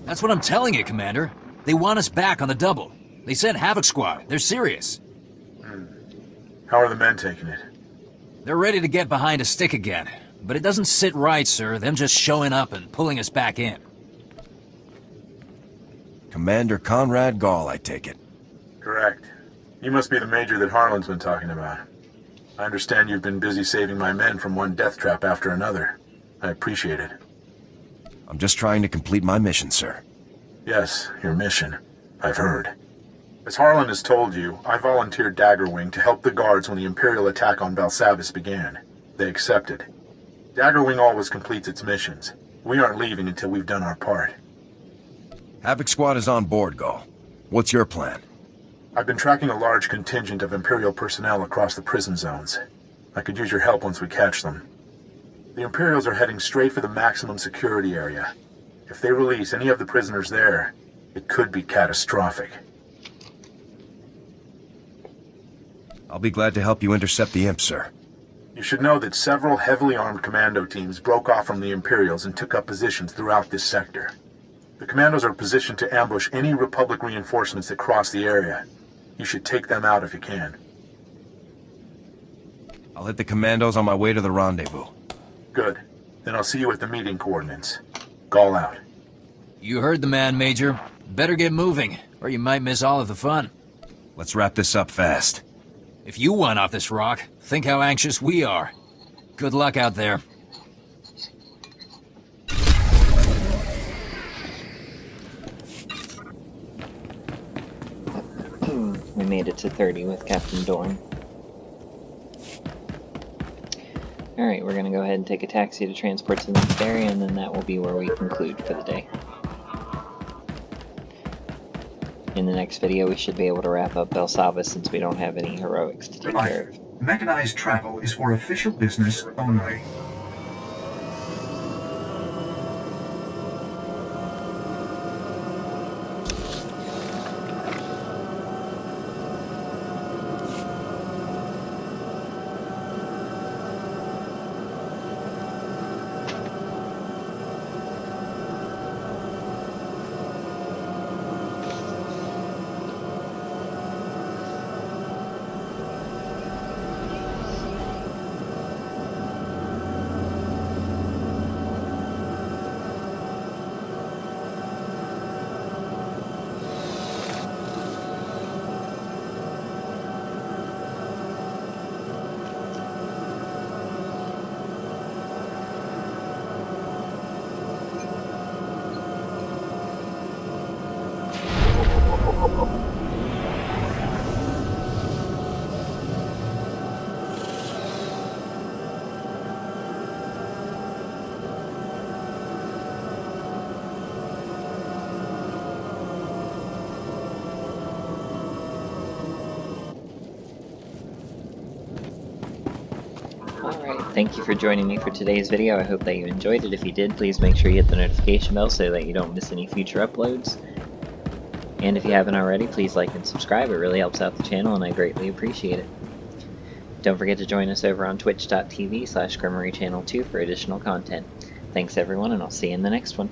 That's what I'm telling you, Commander. They want us back on the double. They sent Havoc Squad. They're serious. How are the men taking it? They're ready to get behind a stick again. But it doesn't sit right, sir, them just showing up and pulling us back in. Commander Conrad Gall, I take it. Correct. You must be the Major that Harlan's been talking about. I understand you've been busy saving my men from one death trap after another. I appreciate it. I'm just trying to complete my mission, sir. Yes, your mission. I've heard. As Harlan has told you, I volunteered Dagger Wing to help the guards when the Imperial attack on Belsavis began. They accepted. Dagger Wing always completes its missions. We aren't leaving until we've done our part. Havoc Squad is on board, Gall. What's your plan? I've been tracking a large contingent of Imperial personnel across the prison zones. I could use your help once we catch them. The Imperials are heading straight for the maximum security area. If they release any of the prisoners there, it could be catastrophic. I'll be glad to help you intercept the imp, sir. You should know that several heavily armed commando teams broke off from the Imperials and took up positions throughout this sector. The commandos are positioned to ambush any Republic reinforcements that cross the area. You should take them out if you can. I'll hit the commandos on my way to the rendezvous. Good. Then I'll see you at the meeting coordinates. Gall out. You heard the man, Major. Better get moving, or you might miss all of the fun. Let's wrap this up fast. If you went off this rock, think how anxious we are. Good luck out there. We made it to 30 with Captain Dorn. Alright, we're gonna go ahead and take a taxi to transport to the next area, and then that will be where we conclude for the day. In the next video, we should be able to wrap up Belsavis since we don't have any heroics to take care of. Mechanized travel is for official business only. Thank you for joining me for today's video. I hope that you enjoyed it. If you did, please make sure you hit the notification bell so that you don't miss any future uploads. And if you haven't already, please like and subscribe. It really helps out the channel and I greatly appreciate it. Don't forget to join us over on twitch.tv/Gremory Channel 2 for additional content. Thanks everyone, and I'll see you in the next one.